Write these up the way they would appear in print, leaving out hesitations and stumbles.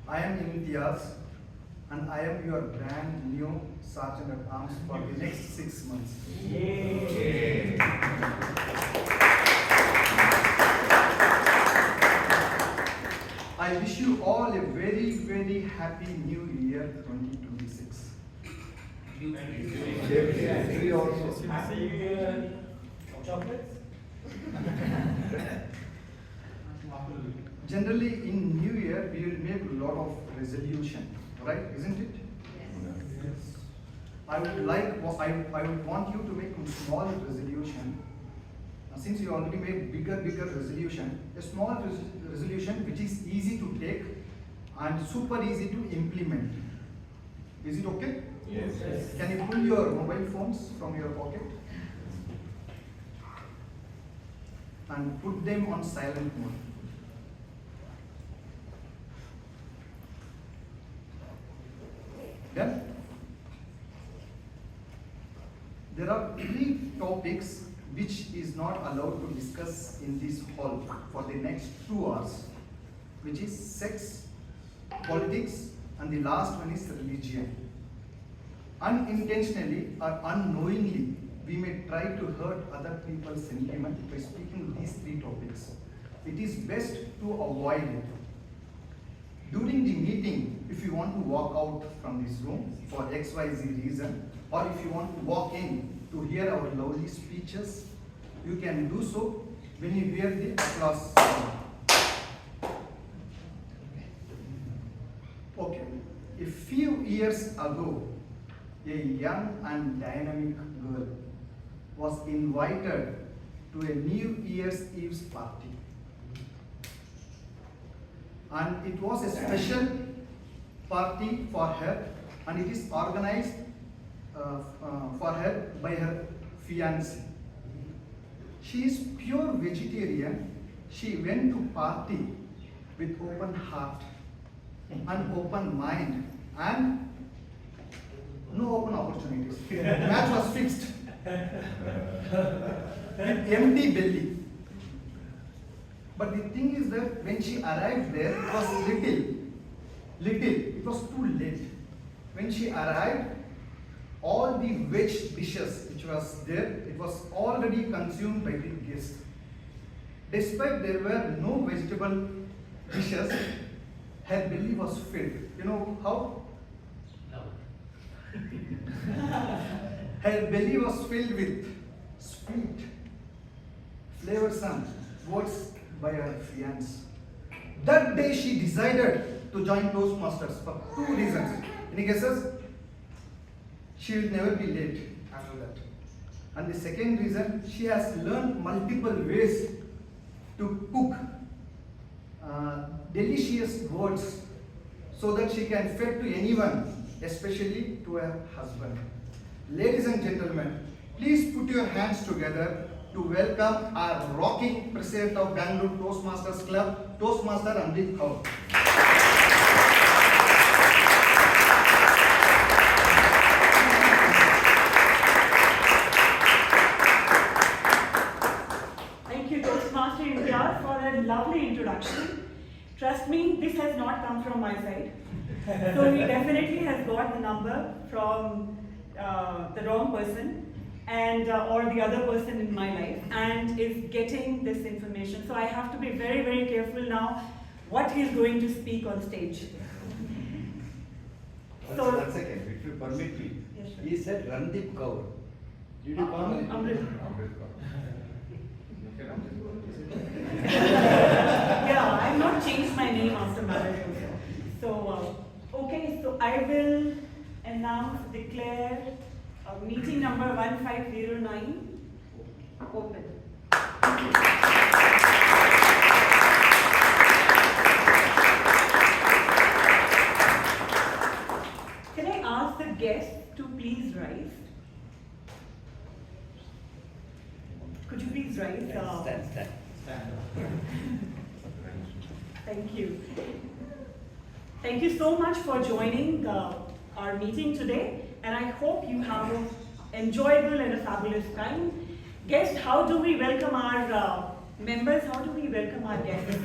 I am Imtiaz and I am your brand new Sergeant at Arms for the next 6 months. Yay. I wish you all a very, very happy new year 2026. You also. Happy chocolates? Generally, in New Year, we will make a lot of resolution, right? Isn't it? Yes. I would want you to make a small resolution. Since you already made bigger resolution, a small resolution which is easy to take and super easy to implement. Is it okay? Yes. Can you pull your mobile phones from your pocket and put them on silent mode? Then there are 3 topics which is not allowed to discuss in this hall for the next 2 hours, which is sex, politics, and the last one is religion. Unintentionally or unknowingly, we may try to hurt other people's sentiment by speaking these 3 topics. It is best to avoid it. During the meeting, if you want to walk out from this room for XYZ reason, or if you want to walk in to hear our lovely speeches, you can do so when you hear the applause sound. Okay, a few years ago, a young and dynamic girl was invited to a New Year's Eve's party. And it was a special party for her, and it is organized for her by her fiancé. She is pure vegetarian. She went to party with open heart and open mind and no open opportunities. Match was fixed. With empty belly. But the thing is that when she arrived there, it was little. It was too late. When she arrived, all the veg dishes which was there, it was already consumed by the guest. Despite there were no vegetable dishes, her belly was filled. You know how? No. Her belly was filled with sweet, flavorsome words by her fiancé. That day she decided to join Toastmasters for 2 reasons. Any guesses? She will never be late after that. And the second reason, she has learned multiple ways to cook delicious words so that she can feed to anyone, especially to her husband. Ladies and gentlemen, please put your hands together to welcome our rocking president of Bangalore Toastmasters Club, Toastmaster Amrith Kaur. Thank you, Toastmaster Imtiaz, for that lovely introduction. Trust me, this has not come from my side. So he definitely has got the number from the wrong person and or the other person in my life and is getting this information. So I have to be very, very careful now what he's going to speak on stage. One second, if you permit me. Yes, sir. He said Rajdeep Kaur. Did you call him? Amrith. Amrith Kaur. Yeah, I have not changed my name after marriage also. So, okay, so I will declare meeting number 1509 open. Can I ask the guests to please rise? Could you please rise? Stand. Thank you. Thank you so much for joining our meeting today, and I hope you have an enjoyable and a fabulous time. Guests, how do we welcome our members? How do we welcome our guests?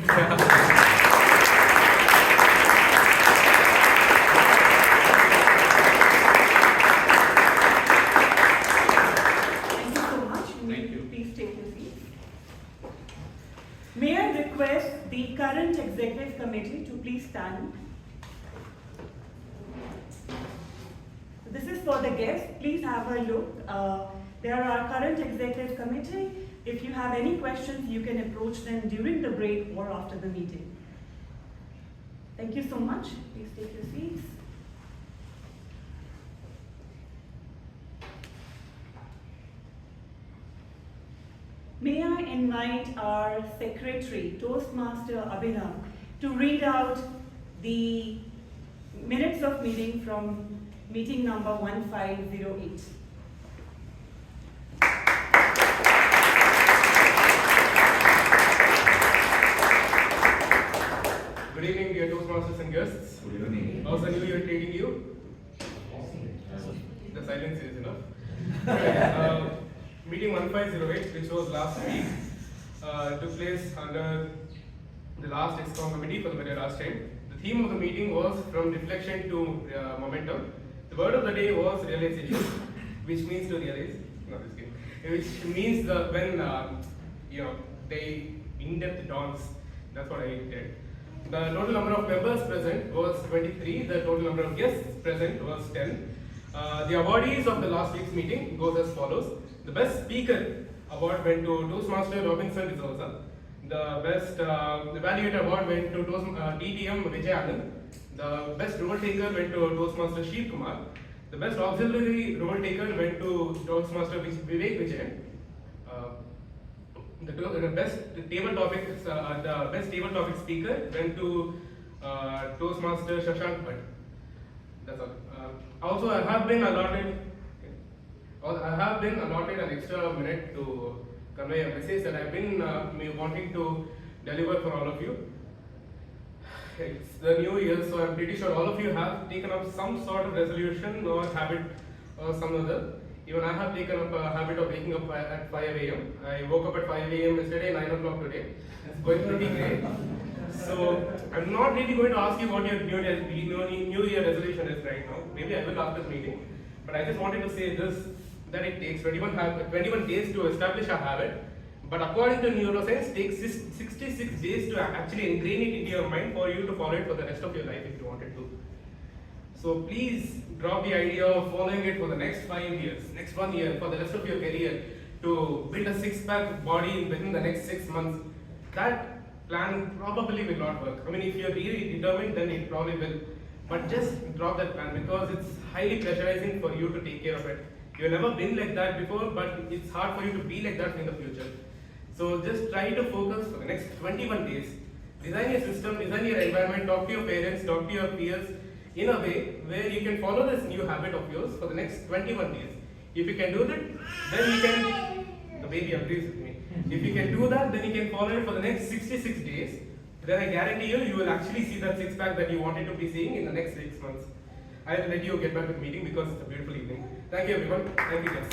for the guests, please have a look. They are our current executive committee. If you have any questions, you can approach them during the break or after the meeting. Thank you so much. Please take your seats. May I invite our secretary, Toastmaster Abhinava, to read out the minutes of meeting from meeting number 1508. Good evening, dear Toastmasters and guests. Good evening. How's the new year treating you? The silence is enough. Meeting 1508, which was last week, took place under the last EXCOM committee for the very last time. The theme of the meeting was from reflection to momentum. The word of the day was realization, which means to realize. No, just kidding. Which means when they in-depth dawns. That's what I did. The total number of members present was 23. The total number of guests present was 10. The awardees of the last week's meeting goes as follows. The best speaker award went to Toastmaster Robinson D'Souza. The best evaluator award went to TTM Vijay Anand. The best role taker went to Toastmaster Kumar. The best auxiliary role taker went to Toastmaster Vijay. The best table topic speaker went to Toastmaster Shashank. That's all. Also, I have been allotted an extra minute to convey a message that I've been wanting to deliver for all of you. It's the new year, so I'm pretty sure all of you have taken up some sort of resolution or habit or some other. Even I have taken up a habit of waking up at 5 a.m. I woke up at 5 a.m. yesterday, 9 o'clock today. It's going pretty great. So I'm not really going to ask you what your New Year resolution is right now. Maybe I will after this meeting. But I just wanted to say this, that it takes 21 days to establish a habit. But according to neuroscience, it takes 66 days to actually ingrain it into your mind for you to follow it for the rest of your life if you wanted to. So please drop the idea of following it for the next 5 years, next 1 year, for the rest of your career, to build a six-pack body within the next 6 months. That plan probably will not work. I mean, if you're really determined, then it probably will. But just drop that plan because it's highly pressurizing for you to take care of it. You've never been like that before, but it's hard for you to be like that in the future. So just try to focus for the next 21 days. Design your system, design your environment, talk to your parents, talk to your peers in a way where you can follow this new habit of yours for the next 21 days. If you can do that, then you can, the baby agrees with me. If you can do that, then you can follow it for the next 66 days. Then I guarantee you, you will actually see that six-pack that you wanted to be seeing in the next 6 months. I will let you get back to the meeting because it's a beautiful evening. Thank you everyone. Thank you guys.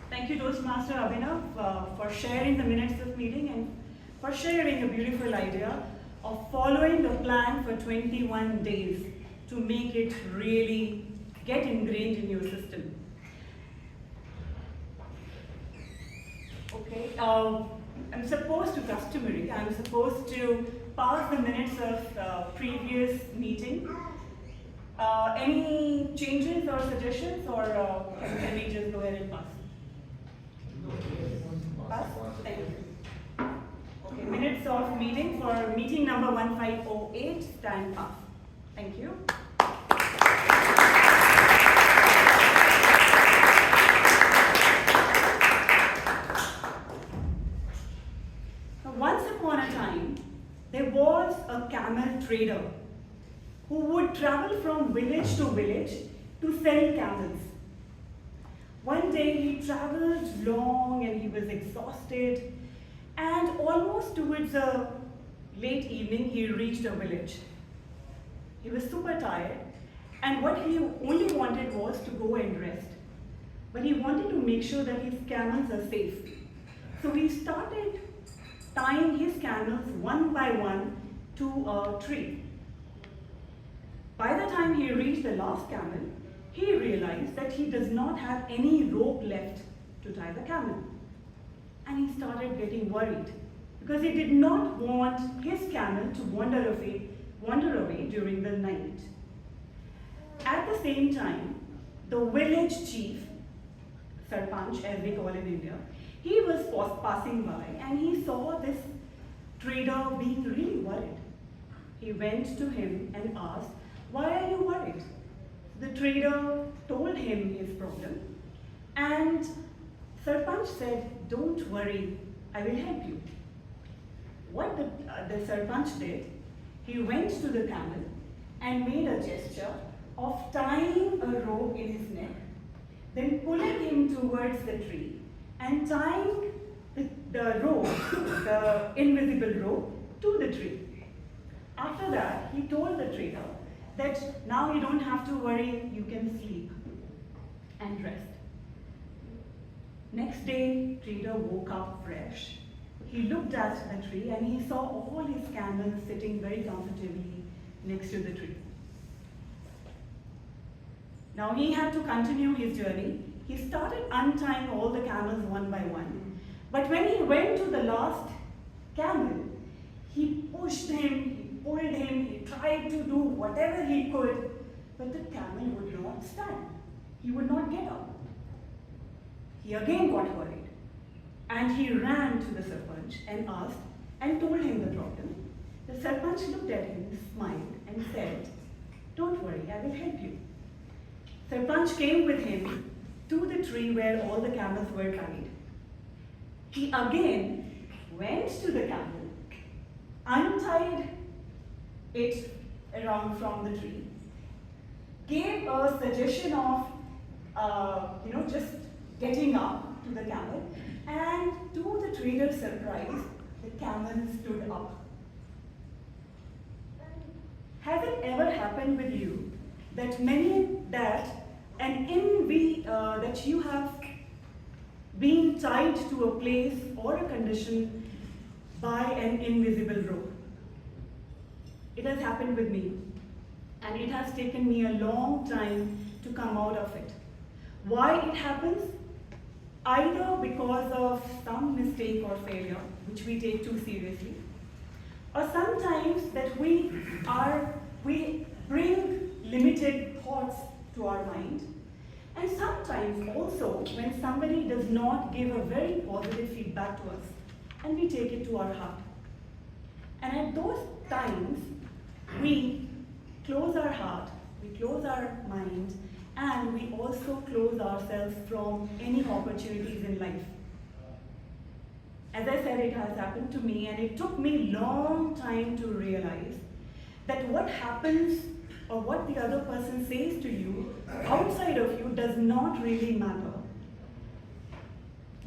Thank you, Toastmaster Abhinava, for sharing the minutes of meeting and for sharing a beautiful idea of following the plan for 21 days to make it really get ingrained in your system. Okay, I'm supposed to pass the minutes of previous meeting. Any changes or suggestions, or can we just go ahead and pass? Pass? Thank you. Okay, minutes of meeting for meeting number 1508, stand pass. Thank you. Once upon a time, there was a camel trader who would travel from village to village to sell camels. One day he traveled long and he was exhausted, and almost towards the late evening he reached a village. He was super tired, and what he only wanted was to go and rest. But he wanted to make sure that his camels are safe. So he started tying his camels one by one to a tree. By the time he reached the last camel, he realized that he does not have any rope left to tie the camel. And he started getting worried because he did not want his camel to wander away during the night. At the same time, the village chief, Sarpanch as we call in India, he was passing by and he saw this trader being really worried. He went to him and asked, "Why are you worried?" The trader told him his problem, and Sarpanch said, "Don't worry, I will help you." What the Sarpanch did, he went to the camel and made a gesture of tying a rope in his neck, then pulling him towards the tree and tying the rope, the invisible rope, to the tree. After that, he told the trader that now you don't have to worry, you can sleep and rest. Next day, trader woke up fresh. He looked at the tree and he saw all his camels sitting very comfortably next to the tree. Now he had to continue his journey. He started untying all the camels one by one. But when he went to the last camel, he pushed him, he pulled him, he tried to do whatever he could, but the camel would not stand. He would not get up. He again got worried. And he ran to the Sarpanch and asked and told him the problem. The Sarpanch looked at him, smiled and said, "Don't worry, I will help you." Sarpanch came with him to the tree where all the camels were tied. He again went to the camel, untied it around from the tree, gave a suggestion of just getting up to the camel, and to the trader's surprise, the camel stood up. Has it ever happened with you that that you have been tied to a place or a condition by an invisible rope? It has happened with me, and it has taken me a long time to come out of it. Why it happens? Either because of some mistake or failure, which we take too seriously, or sometimes that we bring limited thoughts to our mind, and sometimes also when somebody does not give a very positive feedback to us, and we take it to our heart. And at those times, we close our heart, we close our mind, and we also close ourselves from any opportunities in life. As I said, it has happened to me, and it took me a long time to realize that what happens or what the other person says to you outside of you does not really matter.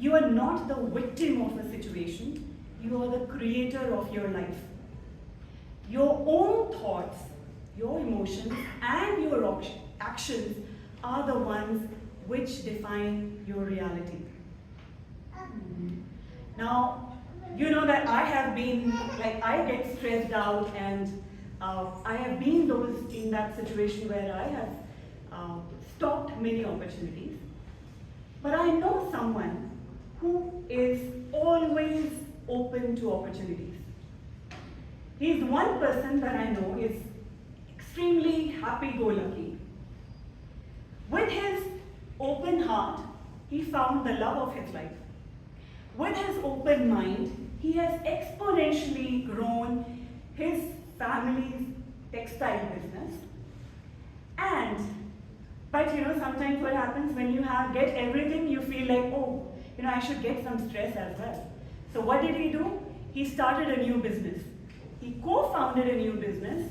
You are not the victim of a situation, you are the creator of your life. Your own thoughts, your emotions, and your actions are the ones which define your reality. Now, you know that I have been, I get stressed out, and I have been in that situation where I have stopped many opportunities. But I know someone who is always open to opportunities. He's one person that I know is extremely happy-go-lucky. With his open heart, he found the love of his life. With his open mind, he has exponentially grown his family's textile business. But sometimes what happens when you get everything, you feel like, oh, I should get some stress as well. So what did he do? He started a new business. He co-founded a new business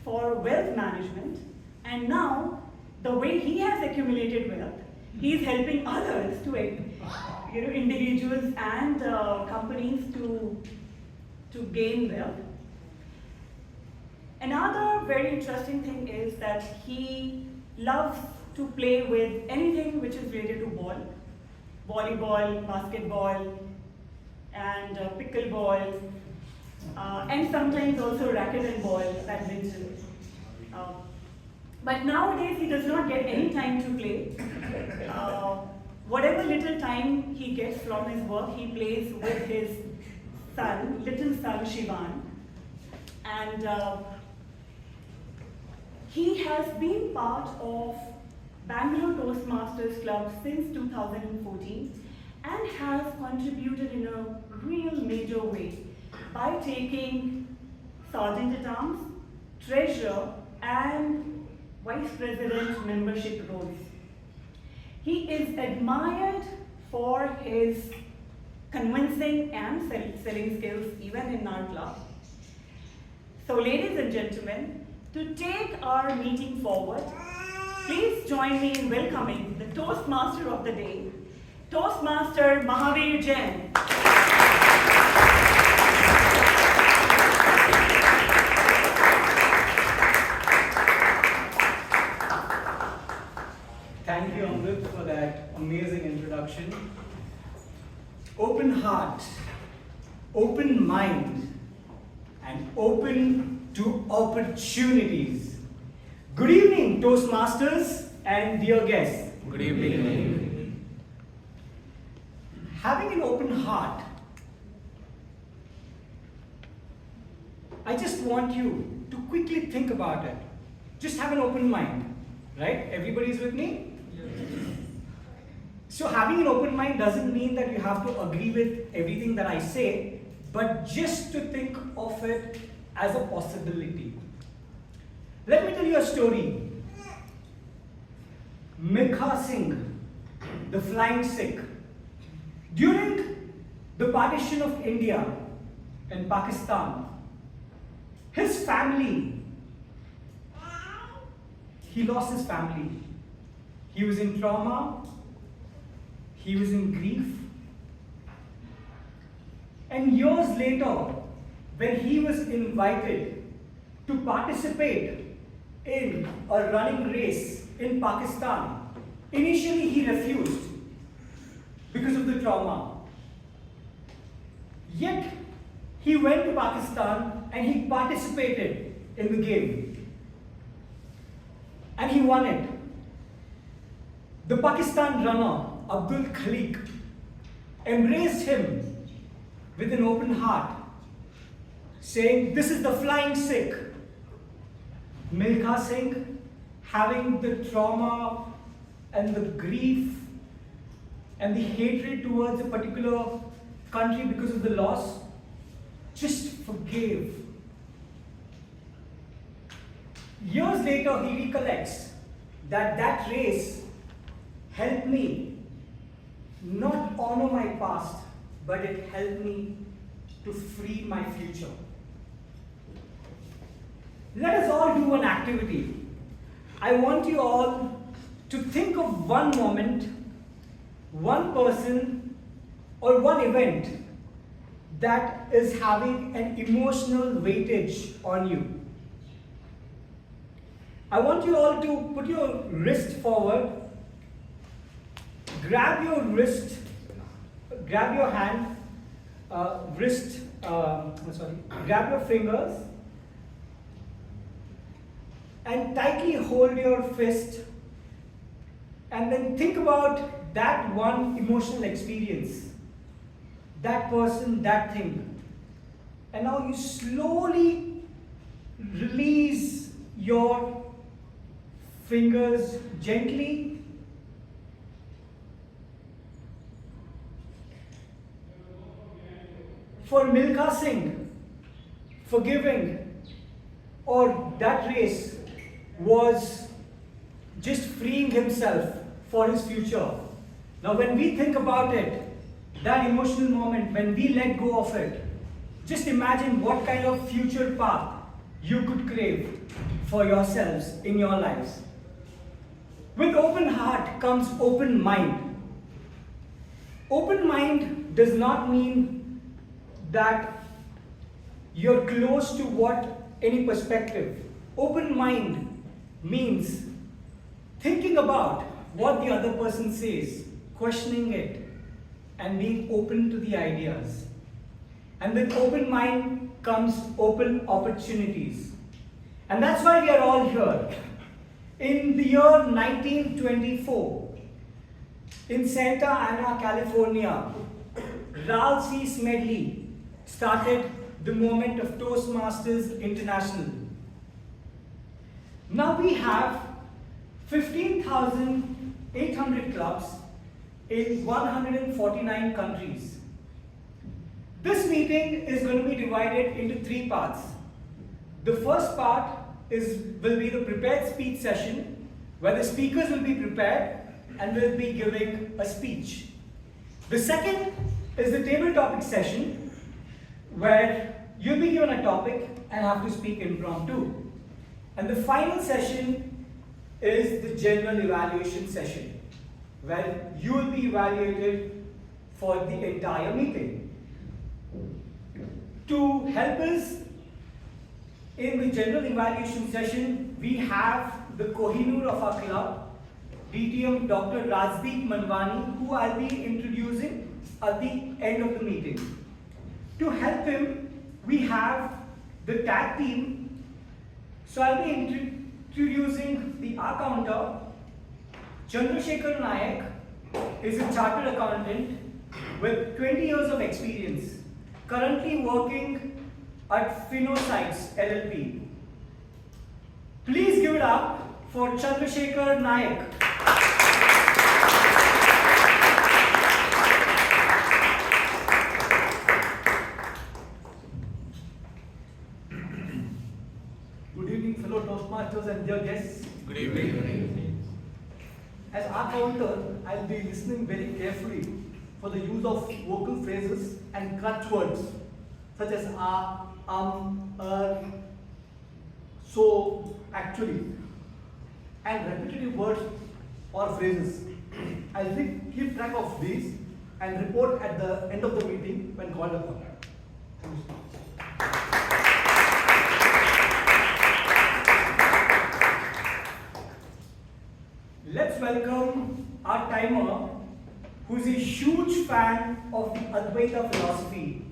for wealth management, and now the way he has accumulated wealth, he is helping others to, individuals and companies to gain wealth. Another very interesting thing is that he loves to play with anything which is related to ball, volleyball, basketball, and pickleball, and sometimes also racket and ball, badminton. But nowadays he does not get any time to play. Whatever little time he gets from his work, he plays with his son, little son Shivan, and he has been part of Bangalore Toastmasters Club since 2014 and has contributed in a real major way by taking Sergeant-at-Arms, Treasurer and Vice President membership roles. He is admired for his convincing and selling skills even in our club. So ladies and gentlemen, to take our meeting forward, please join me in welcoming the Toastmaster of the day, Toastmaster Mahaveer Jain. Thank you, Amrith, for that amazing introduction. Open heart, open mind, and open to opportunities. Good evening, Toastmasters and dear guests. Good evening. Having an open heart, I just want you to quickly think about it. Just have an open mind, right? Everybody's with me? So having an open mind doesn't mean that you have to agree with everything that I say, but just to think of it as a possibility. Let me tell you a story. Milkha Singh, the flying Sikh. During the partition of India and Pakistan, his family, he lost his family. He was in trauma, he was in grief. And years later, when he was invited to participate in a running race in Pakistan, initially he refused because of the trauma. Yet, he went to Pakistan and he participated in the game. And he won it. The Pakistan runner, Abdul Khalik, embraced him with an open heart, saying, "This is the flying Sikh." Milkha Singh, having the trauma and the grief and the hatred towards a particular country because of the loss, just forgave. Years later, he recollects that that race helped me not honor my past, but it helped me to free my future. Let us all do an activity. I want you all to think of one moment, one person, or one event that is having an emotional weightage on you. I want you all to put your wrist forward, grab your wrist, grab your hand, grab your fingers, and tightly hold your fist, and then think about that one emotional experience, that person, that thing. And now you slowly release your fingers gently. For Milkha Singh, forgiving or that race was just freeing himself for his future. Now when we think about it, that emotional moment, when we let go of it, just imagine what kind of future path you could crave for yourselves in your lives. With open heart comes open mind. Open mind does not mean that you're close to any perspective. Open mind means thinking about what the other person says, questioning it, and being open to the ideas. And with open mind comes open opportunities. And that's why we are all here. In the year 1924, in Santa Ana, California, Ralph C. Smedley started the movement of Toastmasters International. Now we have 15,800 clubs in 149 countries. This meeting is going to be divided into 3 parts. The first part will be the prepared speech session, where the speakers will be prepared and will be giving a speech. The second is the table topic session, where you'll be given a topic and have to speak impromptu. And the final session is the general evaluation session, where you will be evaluated for the entire meeting. To help us in the general evaluation session, we have the Kohinoor of our club, DTM Dr. Rajdeep Manwani, who I'll be introducing at the end of the meeting. To help him, we have the tag team. So I'll be introducing the accountant. Chandrasekhar Nayak is a chartered accountant with 20 years of experience, currently working at Finosites LLP. Please give it up for Chandrasekhar Nayak. Good evening, fellow Toastmasters and dear guests. Good evening. As our counter, I'll be listening very carefully for the use of vocal phrases and crutch words such as so, actually, and repetitive words or phrases. I'll keep track of these and report at the end of the meeting when called upon. Let's welcome our timer, who's a huge fan of the Advaita philosophy,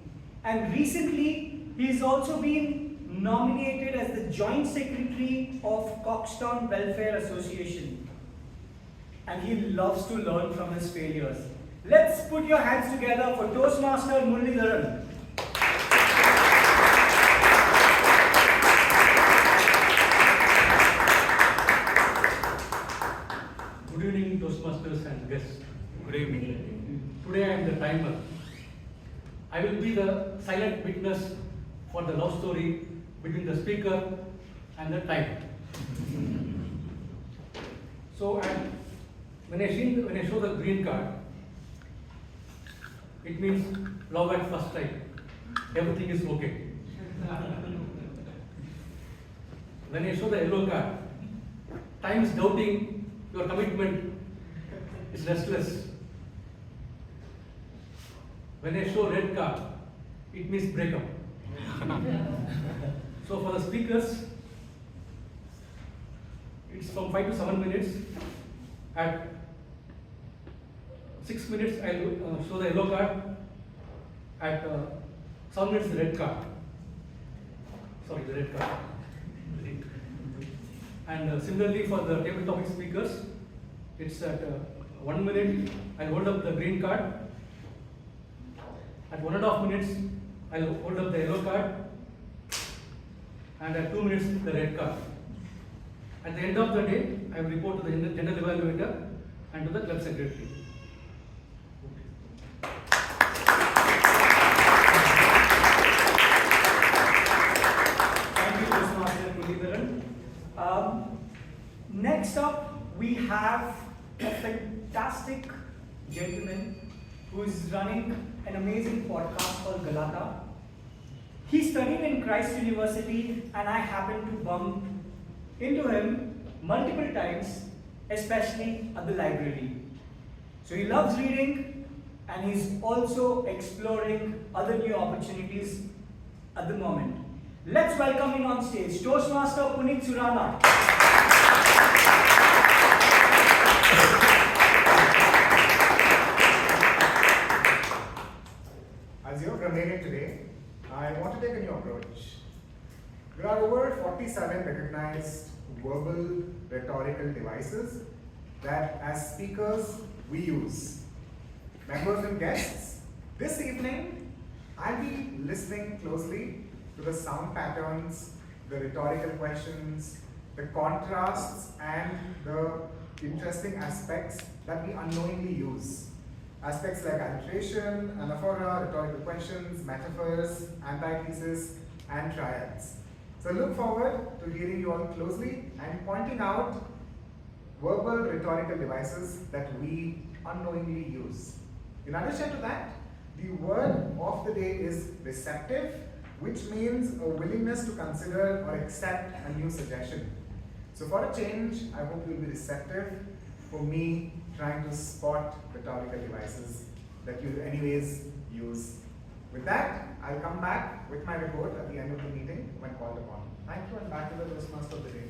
and recently he's also been nominated as the Joint Secretary of Coxtown Welfare Association, and he loves to learn from his failures. Let's put your hands together for Toastmaster Muralidharan. Good evening, Toastmasters and guests. Good evening. Today I am the timer. I will be the silent witness for the love story between the speaker and the time. So when I show the green card, it means love at first sight. Everything is okay. When I show the yellow card, time is doubting your commitment is restless. When I show red card, it means breakup. So for the speakers, it's from 5 to 7 minutes. At 6 minutes, I will show the yellow card. At 7 minutes, the red card. Sorry, the red card. And similarly for the table topic speakers, it's at 1 minute, I'll hold up the green card. At 1.5 minutes, I'll hold up the yellow card. And at 2 minutes, the red card. At the end of the day, I will report to the general evaluator and to the club secretary. Thank you, Toastmaster Muralidharan. Next up, we have a fantastic gentleman who is running an amazing podcast called Galata. He studied in Christ University, and I happened to bump into him multiple times, especially at the library. So he loves reading, and he's also exploring other new opportunities at the moment. Let's welcome him on stage, Toastmaster Puneet Surana. As your Grammairian today, I want to take a new approach. There are over 47 recognized verbal rhetorical devices that as speakers we use. Members and guests, this evening I'll be listening closely to the sound patterns, the rhetorical questions, the contrasts, and the interesting aspects that we unknowingly use. Aspects like alliteration, anaphora, rhetorical questions, metaphors, antithesis, and triads. So look forward to hearing you all closely and pointing out verbal rhetorical devices that we unknowingly use. In addition to that, the word of the day is receptive, which means a willingness to consider or accept a new suggestion. So for a change, I hope you'll be receptive for me trying to spot rhetorical devices that you anyways use. With that, I'll come back with my report at the end of the meeting when called upon. Thank you, and back to the Toastmaster of the day.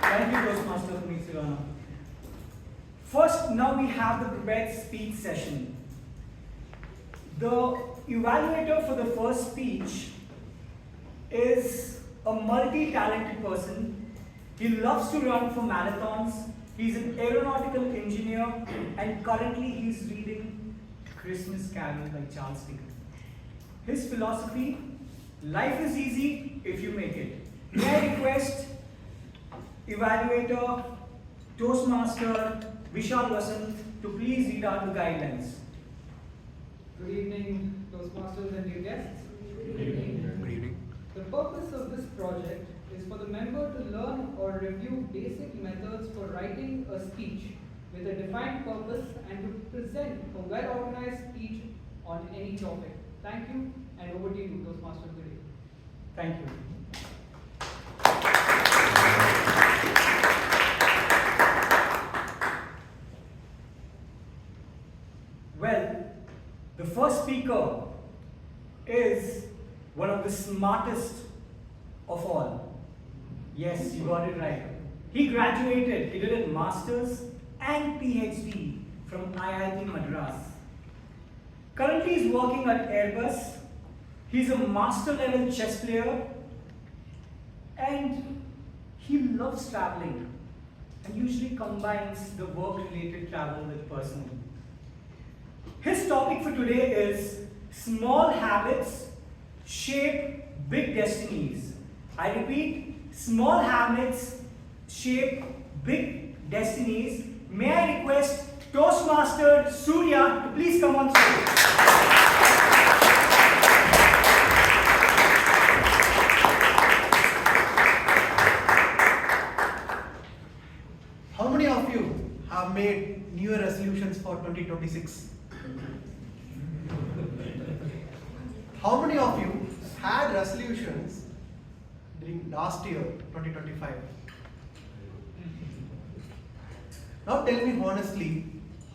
Thank you, Toastmaster Smitha. First, now we have the prepared speech session. The evaluator for the first speech is a multi-talented person. He loves to run for marathons. He's an aeronautical engineer, and currently he's reading Christmas Carol by Charles Dickens. His philosophy: life is easy if you make it. May I request evaluator, Toastmaster Vishal to please read out the guidelines. Good evening, Toastmasters and dear guests. Good evening. The purpose of this project is for the member to learn or review basic methods for writing a speech with a defined purpose and to present a well-organized speech on any topic. Thank you, and over to you, Toastmaster of the day. Thank you. Well, the first speaker is one of the smartest of all. Yes, you got it right. He graduated, he did a master's and PhD from IIT Madras. Currently he's working at Airbus. He's a master level chess player and he loves traveling and usually combines the work related travel with personal. His topic for today is small habits shape big destinies. I repeat, small habits shape big destinies. May I request Toastmaster Surya to please come on stage. How many of you have made New Year resolutions for 2026? How many of you had resolutions during last year, 2025? Now tell me honestly,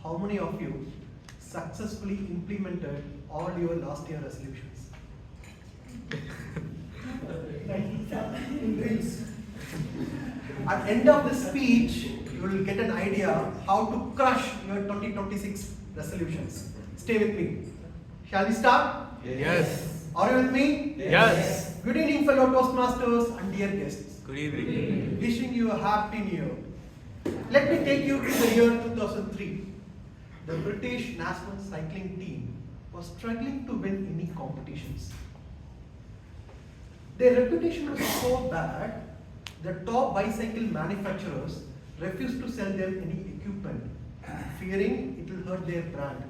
how many of you successfully implemented all your last year resolutions? At the end of the speech, you will get an idea how to crush your 2026 resolutions. Stay with me. Shall we start? Yes. Are you with me? Yes. Good evening, fellow Toastmasters and dear guests. Good evening. Wishing you a happy new year. Let me take you to the year 2003. The British national cycling team was struggling to win any competitions. Their reputation was so bad, the top bicycle manufacturers refused to sell them any equipment, fearing it will hurt their brand.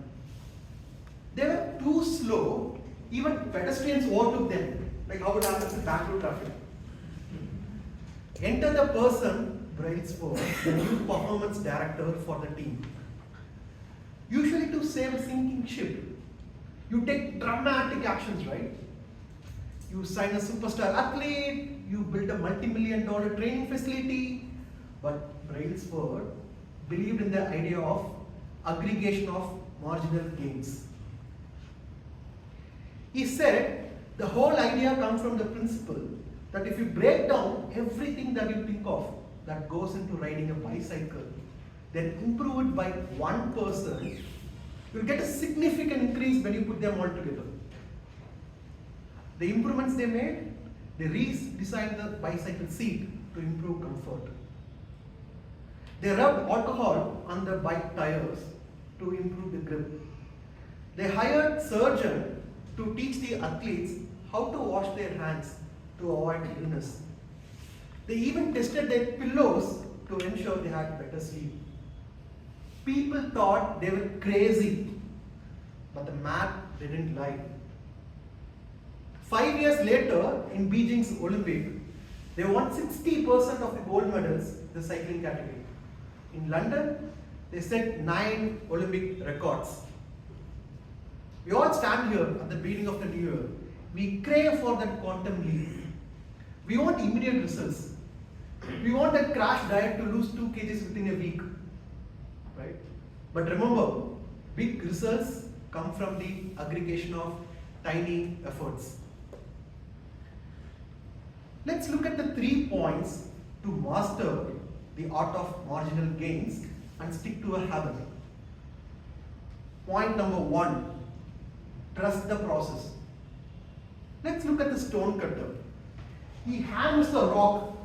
They were too slow, even pedestrians overtook them, like how it happens in Bangalore traffic. Enter the person, Brailsford, the new performance director for the team. Usually to save a sinking ship, you take dramatic actions, right? You sign a superstar athlete, you build a multi-million-dollar training facility, but Brailsford believed in the idea of aggregation of marginal gains. He said the whole idea comes from the principle that if you break down everything that you think of that goes into riding a bicycle, then improve it by one person, you'll get a significant increase when you put them all together. The improvements they made, they redesigned the bicycle seat to improve comfort. They rubbed alcohol on the bike tires to improve the grip. They hired surgeons to teach the athletes how to wash their hands to avoid illness. They even tested their pillows to ensure they had better sleep. People thought they were crazy, but the math didn't lie. 5 years later, in Beijing's Olympic, they won 60% of the gold medals in the cycling category. In London, they set 9 Olympic records. We all stand here at the beginning of the new year. We crave for that quantum leap. We want immediate results. We want that crash diet to lose 2 kgs within a week. Right? But remember, big results come from the aggregation of tiny efforts. Let's look at the 3 points to master the art of marginal gains and stick to a habit. Point number 1, trust the process. Let's look at the stone cutter. He hammers the rock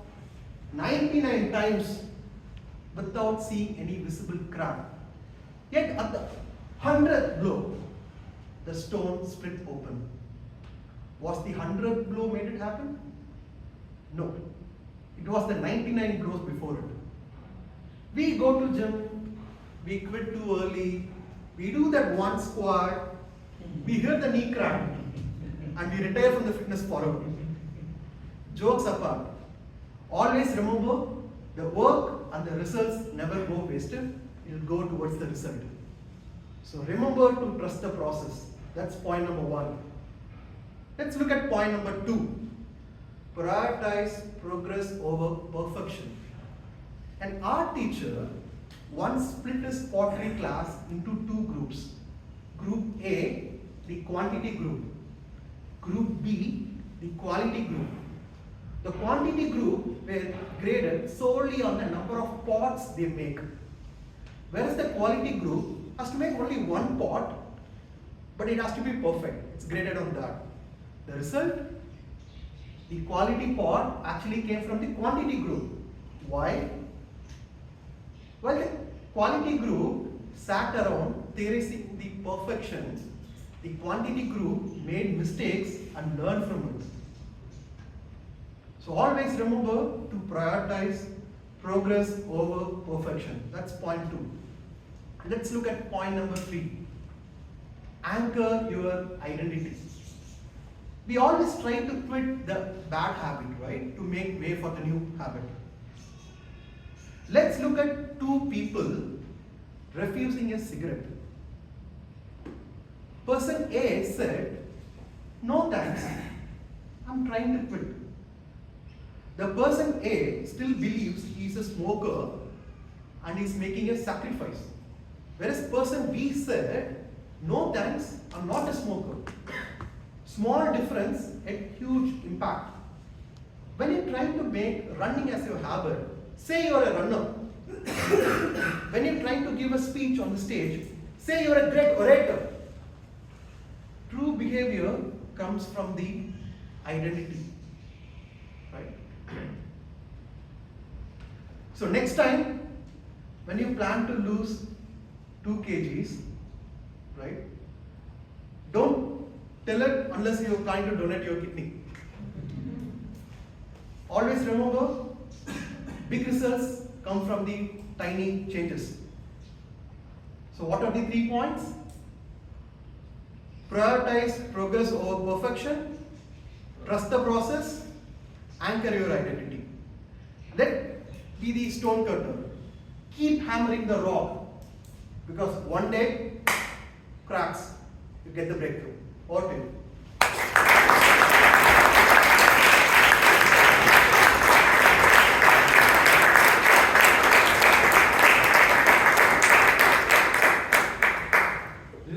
99 times without seeing any visible crack. Yet at the 100th blow, the stone split open. Was the 100th blow made it happen? No. It was the 99 blows before it. We go to gym, we quit too early, we do that one squat, we hear the knee crack, and we retire from the fitness forever. Jokes apart, always remember the work and the results never go wasted, it will go towards the result. So remember to trust the process. That's point number 1. Let's look at point number 2. Prioritize progress over perfection. An art teacher once split his pottery class into 2 groups. Group A, the quantity group. Group B, the quality group. The quantity group were graded solely on the number of pots they make. Whereas the quality group has to make only 1 pot, but it has to be perfect. It's graded on that. The result? The quality pot actually came from the quantity group. Why? Well, the quality group sat around theorizing the perfection. The quantity group made mistakes and learned from it. So always remember to prioritize progress over perfection. That's point 2. Let's look at point number 3. Anchor your identity. We always try to quit the bad habit, right? To make way for the new habit. Let's look at 2 people refusing a cigarette. Person A said, "No thanks, I'm trying to quit." The person A still believes he's a smoker and is making a sacrifice. Whereas person B said, "No thanks, I'm not a smoker." Small difference and huge impact. When you're trying to make running as your habit, say you're a runner. When you're trying to give a speech on the stage, say you're a great orator. True behavior comes from the identity. Right? So next time, when you plan to lose 2 kgs, right? Don't tell it unless you plan to donate your kidney. Always remember, big results come from the tiny changes. So what are the 3 points? Prioritize progress over perfection, trust the process, anchor your identity. Let be the stone cutter. Keep hammering the rock, because one day cracks, you get the breakthrough. Over to you.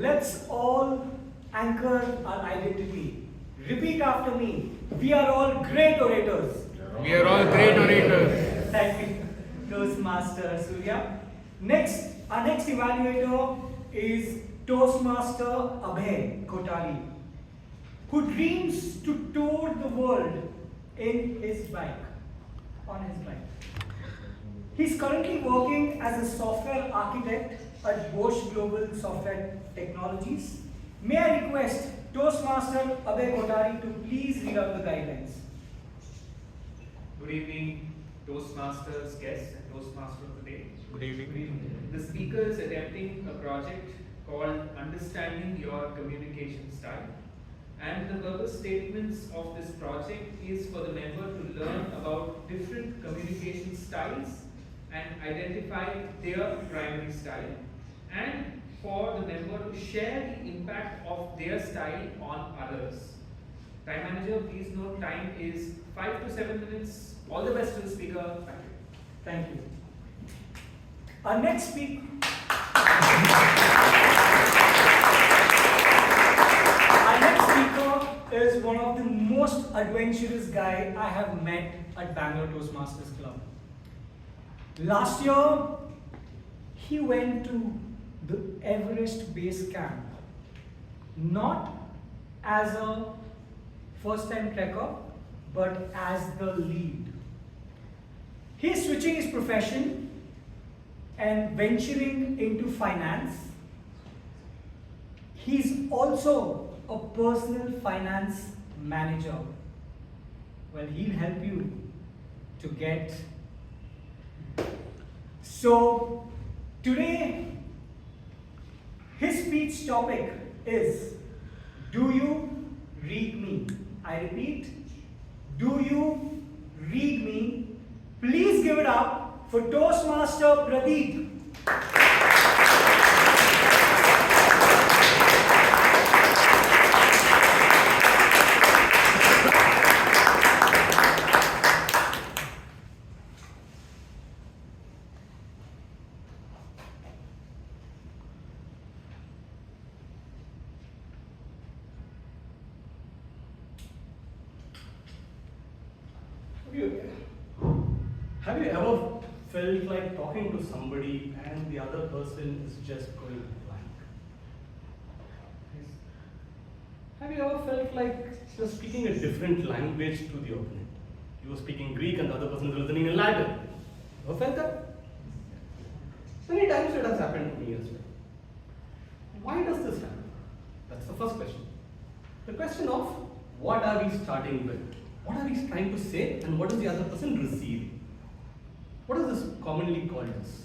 Let's all anchor our identity. Repeat after me. We are all great orators. We are all great orators. Thank you, Toastmaster Surya. Next, our next evaluator is Toastmaster Abhay Kothari, who dreams to tour the world in his bike, on his bike. He's currently working as a software architect at Bosch Global Software Technologies. May I request Toastmaster Abhay Kothari to please read out the guidelines. Good evening, Toastmasters guests and Toastmaster of the day. Good evening. The speaker is attempting a project called Understanding Your Communication Style. And the purpose statements of this project is for the member to learn about different communication styles and identify their primary style, and for the member to share the impact of their style on others. Time manager, please note time is 5 to 7 minutes. All the best to the speaker. Thank you. Thank you. Our next speaker. Our next speaker is one of the most adventurous guy I have met at Bangalore Toastmasters Club. Last year, he went to the Everest base camp, not as a first-time trekker, but as the lead. He's switching his profession and venturing into finance. He's also a personal finance manager. Well, he'll help you to get. So, today, his speech topic is, do you read me? I repeat, do you read me? Please give it up for Toastmaster Pradeep. Have you ever felt like talking to somebody and the other person is just going blank? Have you ever felt like you're speaking a different language to the opponent? You were speaking Greek and the other person is listening in Latin. Ever felt that? Many times it has happened to me as well. Why does this happen? That's the first question. The question of what are we starting with? What are we trying to say and what is the other person receiving? What is this commonly called as?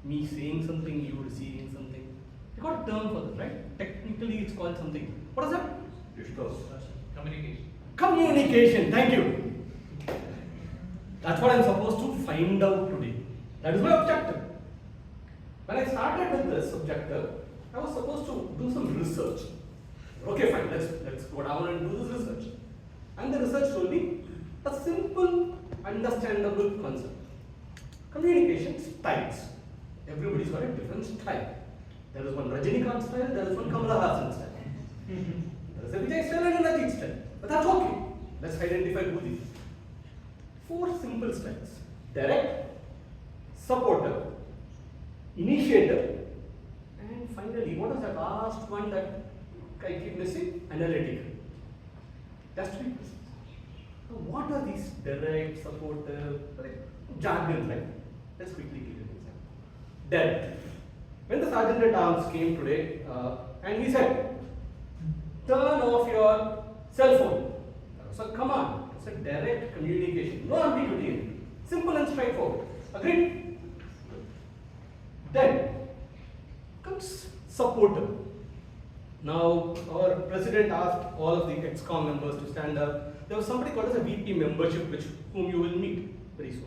Me saying something, you receiving something. You got a term for this, right? Technically it's called something. What is that? Communication. Communication, thank you. That's what I'm supposed to find out today. That is my objective. When I started with this objective, I was supposed to do some research. Okay, fine, let's go down and do this research. And the research told me a simple, understandable concept. Communication styles. Everybody's got a different style. There is one Rajinikanth style, there is one Kamala Hassan style. There is a Vijay style and a Rajdeep style. But that's okay. Let's identify who these. 4 simple styles. Direct, supportive, initiative, and finally, what is that last one that I keep missing? Analytical. Just 3 questions. Now, what are these direct, supportive, jargon, right? Let's quickly give you an example. Direct. When the Sergeant at Arms came today and he said, turn off your cell phone. That was a command. It's a direct communication. No ambiguity in it. Simple and straightforward. Agreed? Then comes supportive. Now, our president asked all of the ExCom members to stand up. There was somebody called as a VP membership, whom you will meet very soon.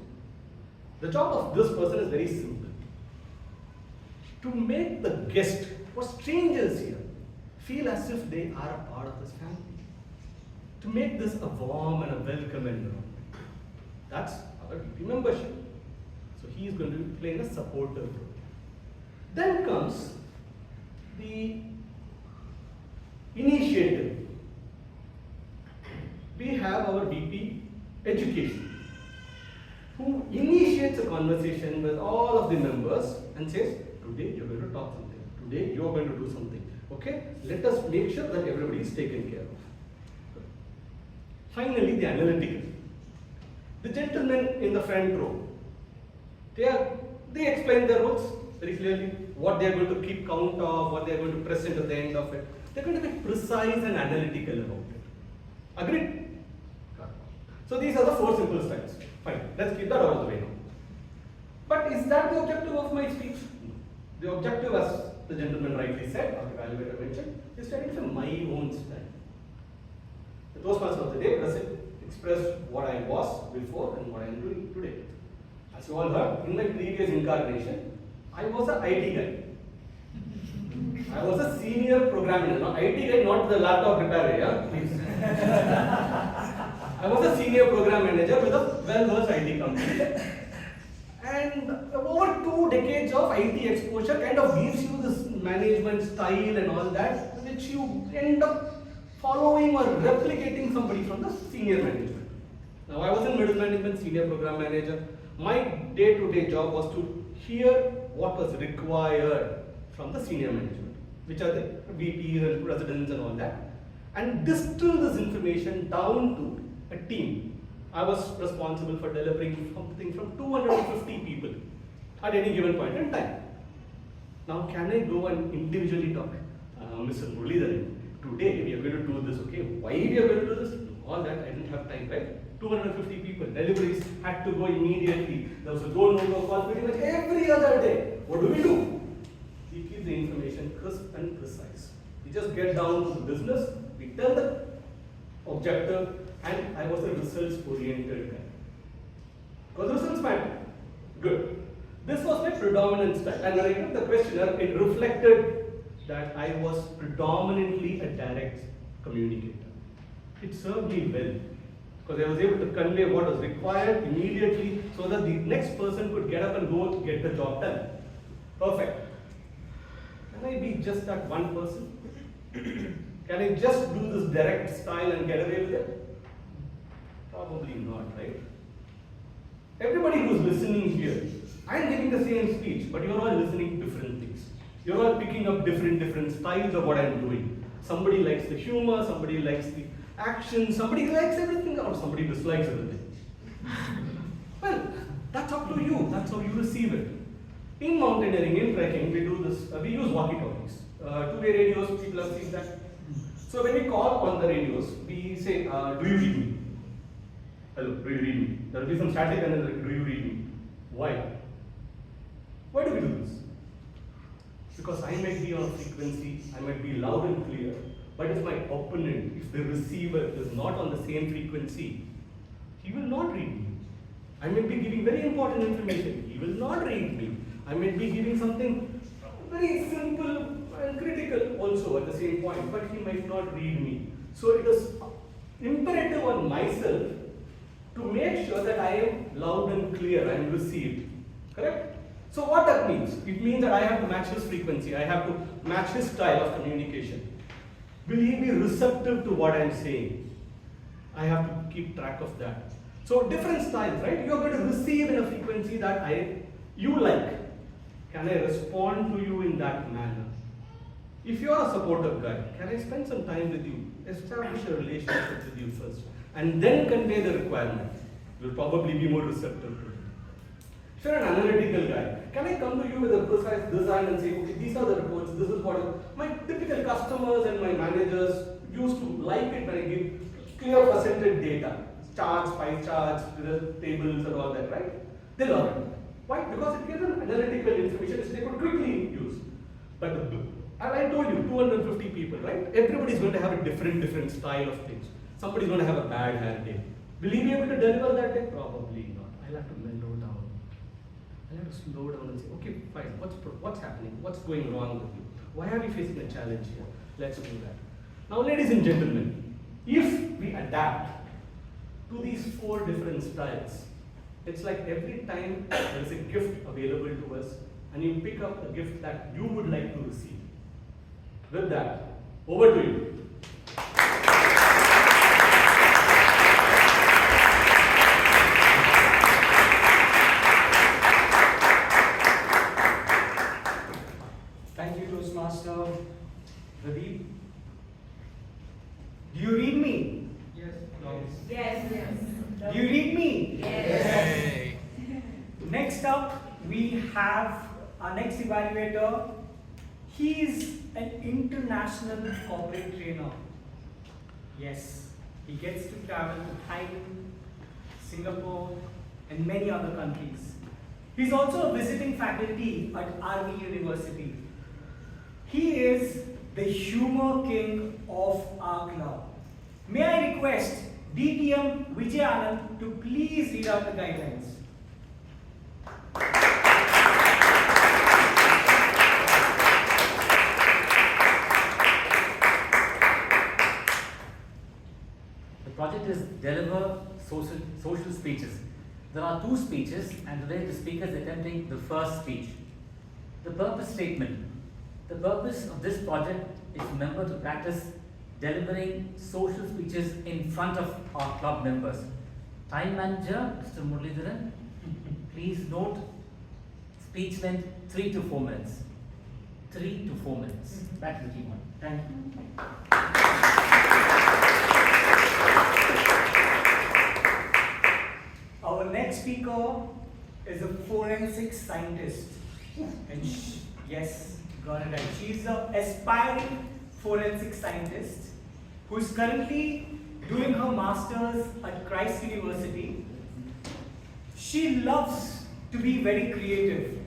The job of this person is very simple. To make the guest or strangers here feel as if they are a part of this family. To make this a warm and a welcome environment. That's our VP membership. So he is going to be playing a supportive role. Then comes the initiative. We have our VP Education, who initiates a conversation with all of the members and says, today you're going to talk something, today you're going to do something, okay? Let us make sure that everybody is taken care of. Finally, the analytical. The gentleman in the front row, They explain their roles very clearly, what they are going to keep count of, what they are going to present at the end of it. They're going to be precise and analytical about it. Agreed? So these are the 4 simple styles. Fine, let's keep that out of the way now. But is that the objective of my speech? No. The objective, as the gentleman rightly said, or the evaluator mentioned, is to identify my own style. The Toastmaster of the day expressed what I was before and what I am doing today. As you all heard, in my previous incarnation, I was an IT guy. I was a senior programmer. Now, IT guy, not the laptop repairer, yeah? Please. I was a senior program manager with a well-versed IT company. And over 2 decades of IT exposure kind of gives you this management style and all that, which you end up following or replicating somebody from the senior management. Now, I was in middle management, senior program manager. My day-to-day job was to hear what was required from the senior management, which are the VPs and presidents and all that, and distill this information down to a team. I was responsible for delivering something from 250 people at any given point in time. Now, can I go and individually talk? Mr. Muralidharan, today we are going to do this, okay? Why we are going to do this? All that, I didn't have time, right? 250 people, deliveries had to go immediately. There was a go-no-go call pretty much every other day. What do? We keep the information crisp and precise. We just get down to the business, we tell the objective, and I was a results-oriented guy. Because results matter. Good. This was my predominant style. And when I took the questionnaire, it reflected that I was predominantly a direct communicator. It served me well. Because I was able to convey what was required immediately so that the next person could get up and go get the job done. Perfect. Can I be just that one person? Can I just do this direct style and get away with it? Probably not, right? Everybody who's listening here, I'm giving the same speech, but you're all listening different things. You're all picking up different styles of what I'm doing. Somebody likes the humor, somebody likes the action, somebody likes everything, or somebody dislikes everything. Well, that's up to you. That's how you receive it. In mountaineering, in trekking, we do this. We use walkie-talkies. Two-way radios. People have seen that. So when we call on the radios, we say, "Do you read me?" Hello, do you read me? There will be some static and then like, "Do you read me?" Why? Why do we do this? Because I might be on a frequency, I might be loud and clear, but if my opponent, if the receiver is not on the same frequency, he will not read me. I might be giving very important information, he will not read me. I might be giving something very simple and critical also at the same point, but he might not read me. So it is imperative on myself to make sure that I am loud and clear, I am received. Correct? So what that means? It means that I have to match his frequency, I have to match his style of communication. Will he be receptive to what I am saying? I have to keep track of that. So different styles, right? You are going to receive in a frequency that you like. Can I respond to you in that manner? If you are a supportive guy, can I spend some time with you? Establish a relationship with you first, and then convey the requirement. You'll probably be more receptive to it. If you're an analytical guy, can I come to you with a precise design and say, okay, these are the reports, this is what my typical customers and my managers used to like it when I give clear percentage data, charts, pie charts, tables and all that, right? They love it. Why? Because it gives them analytical information which they could quickly use. But and I told you, 250 people, right? Everybody's going to have a different style of things. Somebody's going to have a bad hair day. Will he be able to deliver that day? Probably not. I'll have to mellow down. I'll have to slow down and say, okay, fine, what's happening? What's going wrong with you? Why are we facing a challenge here? Let's do that. Now, ladies and gentlemen, if we adapt to these 4 different styles, it's like every time there is a gift available to us and you pick up a gift that you would like to receive. With that, over to you. Thank you, Toastmaster Pradeep. Do you read me? Yes. Yes. Do you read me? Yes. Next up, we have our next evaluator. He is an international corporate trainer. Yes, he gets to travel to Thailand, Singapore, and many other countries. He's also a visiting faculty at RV University. He is the humor king of our club. May I request DTM Vijay Anand to please read out the guidelines. The project is deliver social speeches. There are 2 speeches, and today the speaker is attempting the first speech. The purpose statement. The purpose of this project is for members to practice delivering social speeches in front of our club members. Time manager, Mr. Muralidharan, please note speech length 3 to 4 minutes. 3 to 4 minutes. Back to the team. Thank you. Our next speaker is a forensic scientist. And yes, got it right. She's an aspiring forensic scientist who is currently doing her master's at Christ University. She loves to be very creative.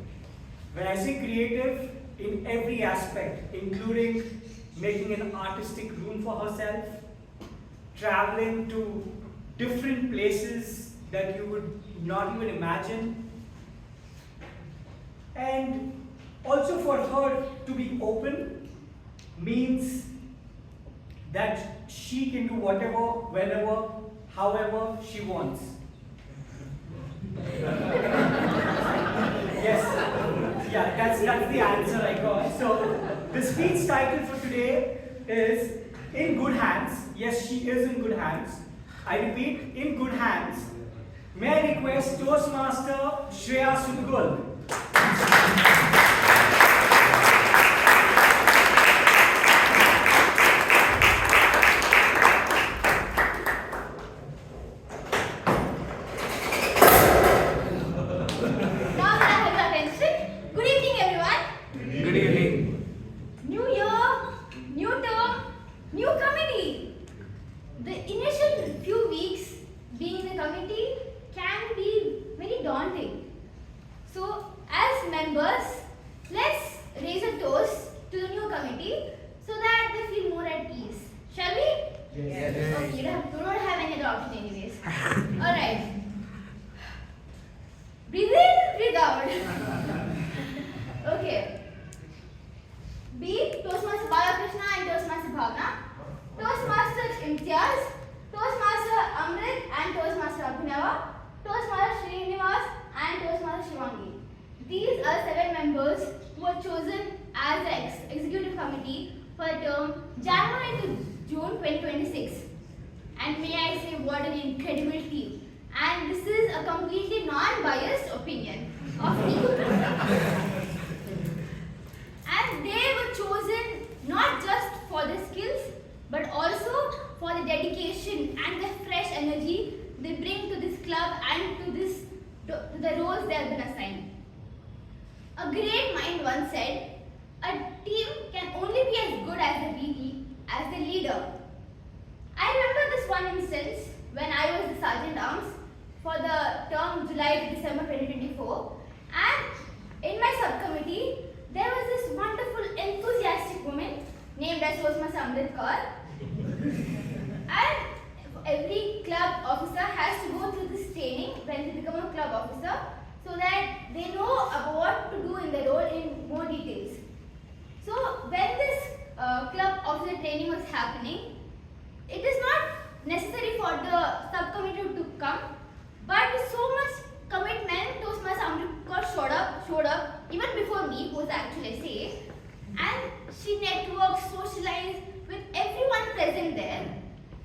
When I say creative, in every aspect, including making an artistic room for herself, traveling to different places that you would not even imagine, and also for her to be open means that she can do whatever, whenever, however she wants. Yes, yeah, that's the answer I got. So the speech title for today is In Good Hands. Yes, she is in good hands. I repeat, in good hands. May I request Toastmaster Shreya Sadugol. Imtiaz, Toastmaster Amrith and Toastmaster Abhinava, Toastmaster Shreya and Toastmaster. These are 7 members who were chosen as the executive committee for the term January to June 2026. And may I say, what an incredible team. And this is a completely non-biased opinion of me. And they were chosen not just for their skills, but also for the dedication and the fresh energy they bring to this club and to the roles they have been assigned. A great mind once said, a team can only be as good as the leader. I remember this one instance when I was the Sergeant Arms for the term July to December 2024, and in my subcommittee there was this wonderful enthusiastic woman named as Toastmaster Amrith Kaur, and every club officer has to go through this training when they become a club officer, so that they know about what to do in the role in more details. So when this club officer training was happening, it is not necessary for the subcommittee to come, but with so much commitment, Toastmaster Amrith showed up even before me, who was actually SA, and she networked, socialized with everyone present there,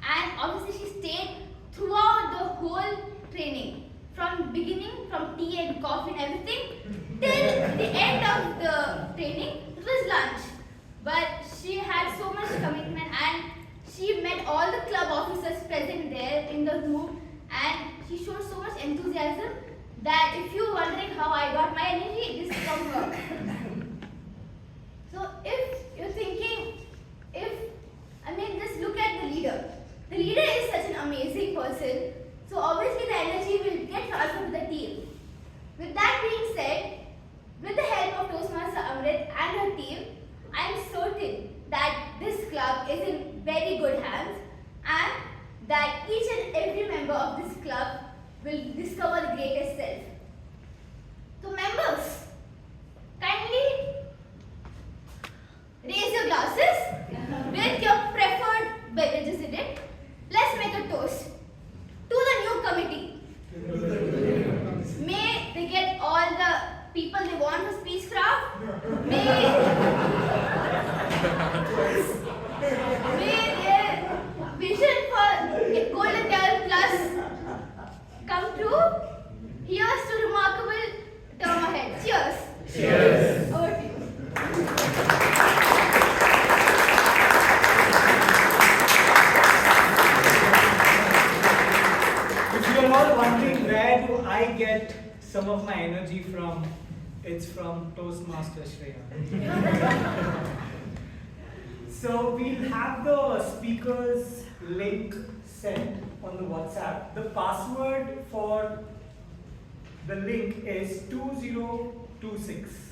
and obviously she stayed throughout the whole training, from beginning, from tea and coffee and everything, till the end of the training. It was lunch, but she had so much commitment, and she met all the club officers present there in the room, and she showed so much enthusiasm that if you're wondering how I got my energy, this is from her. So if you're thinking, just look at the leader. The leader is such an amazing person, so obviously the energy will get transferred to the team. With that being said, with the help of Toastmaster Amrith and her team, I am certain that this club is in very good hands and that each and every member of this club will discover the greatest self. So members, kindly raise your glasses with your preferred beverages in it. Let's make a toast to the new committee. May they get all the people they want for speechcraft. May their vision for Golden Girl Plus come true. Here's to remarkable term ahead. Cheers. Cheers. Over to you. If you are all wondering where do I get some of my energy from, it's from Toastmaster Shreya. So we'll have the speaker's link sent on the WhatsApp. The password for the link is 2026.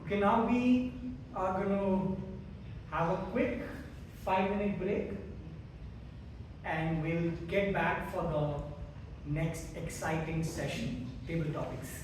Okay, now we are going to have a quick 5-minute break and we'll get back for the next exciting session, table topics.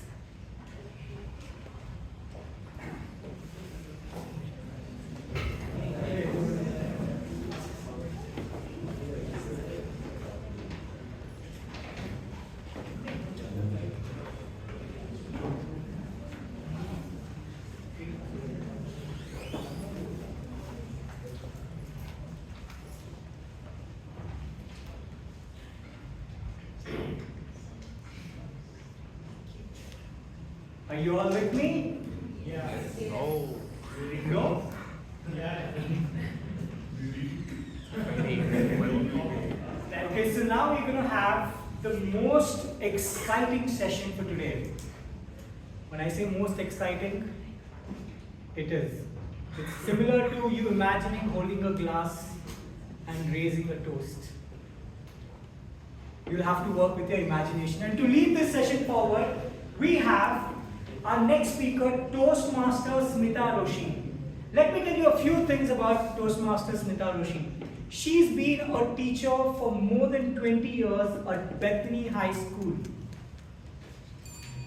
Are you all with me? Yeah. No. Ready to go? Yeah. Okay, so now we're going to have the most exciting session for today. When I say most exciting, it is. It's similar to you imagining holding a glass and raising a toast. You'll have to work with your imagination. And to lead this session forward, we have our next speaker, Toastmaster Smitha Roshy. Let me tell you a few things about Toastmaster Smitha Roshy. She's been a teacher for more than 20 years at Bethany High School.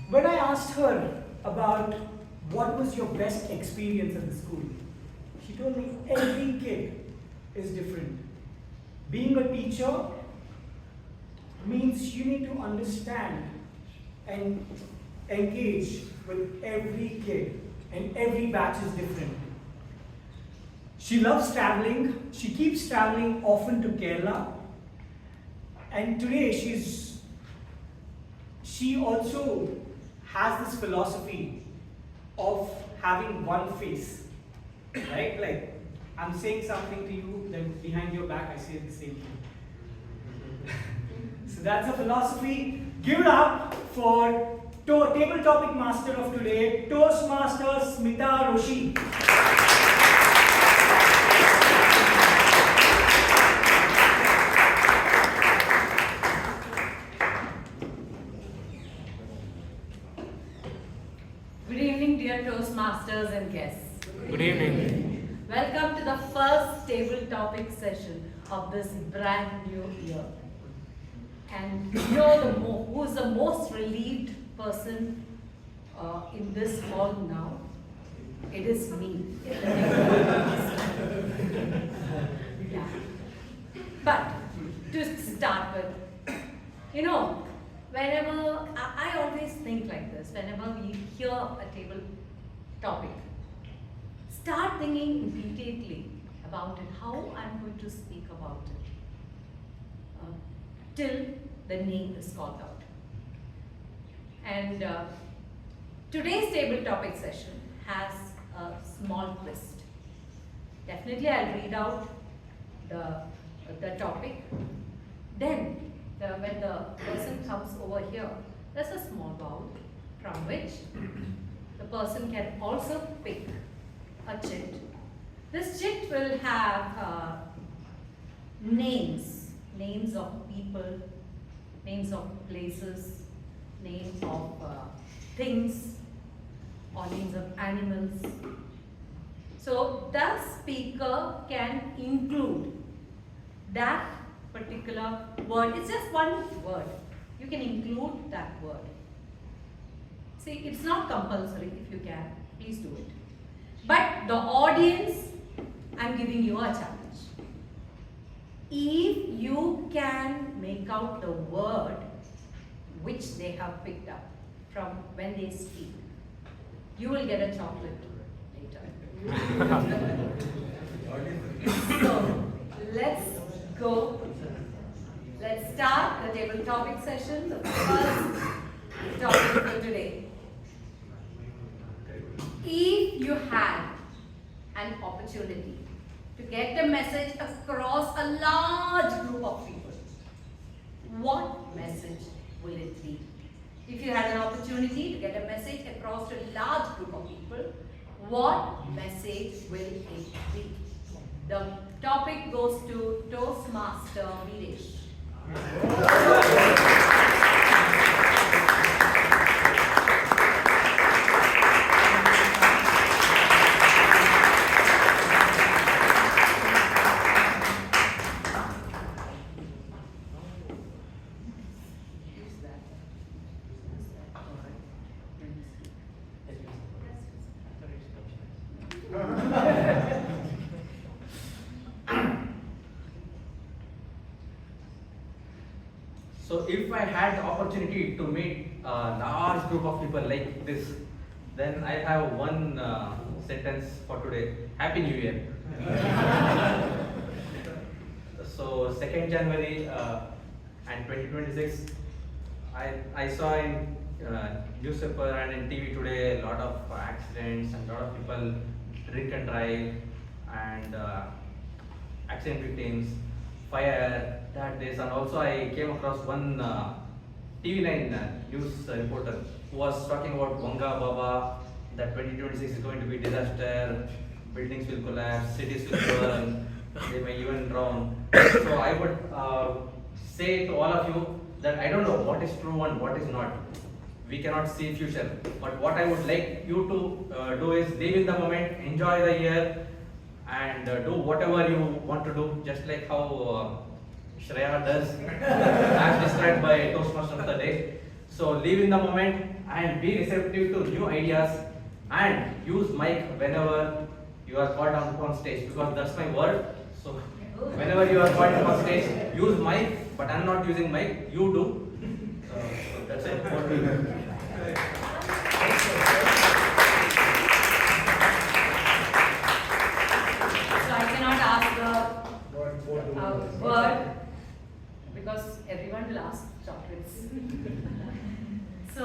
When I asked her about what was your best experience at the school, she told me every kid is different. Being a teacher means you need to understand and engage with every kid, and every batch is different. She loves traveling. She keeps traveling often to Kerala, and today she also has this philosophy of having one face, right? Like I'm saying something to you, then behind your back I say the same thing. So that's a philosophy. Give it up for table topic master of today, Toastmaster Smitha Roshy. Good evening, dear Toastmasters and guests. Good evening. Welcome to the first table topic session of this brand new year. And you know who is the most relieved person in this hall now? It is me. Yeah. But to start with, you know, whenever I always think like this, whenever we hear a table topic, start thinking immediately about it, how I'm going to speak about it, till the name is called out. And today's table topic session has a small twist. Definitely I'll read out the topic. Then when the person comes over here, there's a small bowl from which the person can also pick a chit. This chit will have names of people, names of places, names of things, or names of animals. So the speaker can include that particular word. It's just one word. You can include that word. See, it's not compulsory. If you can, please do it. But the audience, I'm giving you a challenge. If you can make out the word which they have picked up from when they speak, you will get a chocolate later. So, let's go. Let's start the table topic session. The first topic for today. If you had an opportunity to get a message across a large group of people, what message will it be? If you had an opportunity to get a message across a large group of people, what message will it be? The topic goes to Toastmaster Vijay. So if I had the opportunity to meet a large group of people like this, then I have one sentence for today. Happy New Year. So 2nd January and 2026, I saw in newspaper and in TV today a lot of accidents and a lot of people drink and drive and accident victims, fire, that days, and also I came across one TV9 news reporter who was talking about Vanga Baba, that 2026 is going to be disaster, buildings will collapse, cities will burn, they may even drown. So I would say to all of you that I don't know what is true and what is not. We cannot see future, but what I would like you to do is live in the moment, enjoy the year, and do whatever you want to do, just like how Shreya does, as described by Toastmaster of the day. So live in the moment and be receptive to new ideas, and use mic whenever you are called on stage, because that's my word. So whenever you are called on stage, use mic, but I'm not using mic, you do. So that's it. So I cannot ask the word because everyone will ask chocolates. So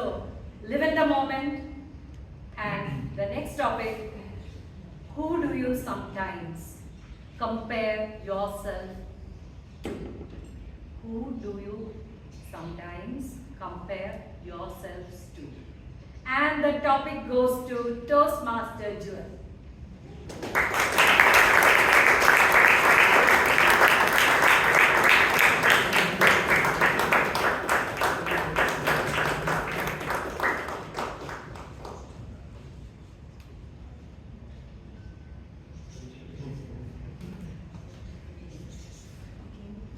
live in the moment. And the next topic, who do you sometimes compare yourself to? Who do you sometimes compare yourselves to? And the topic goes to Toastmaster Jewel.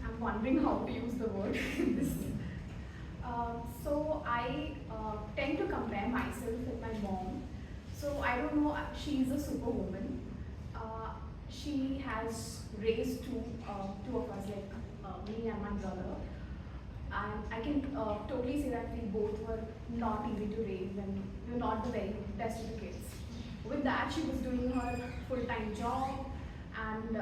I'm wondering how to use the word in this. So I tend to compare myself with my mom. So I don't know, she's a superwoman. She has raised two of us, like me and my brother. And I can totally say that we both were not easy to raise and we were not the very best of the kids. With that, she was doing her full-time job, and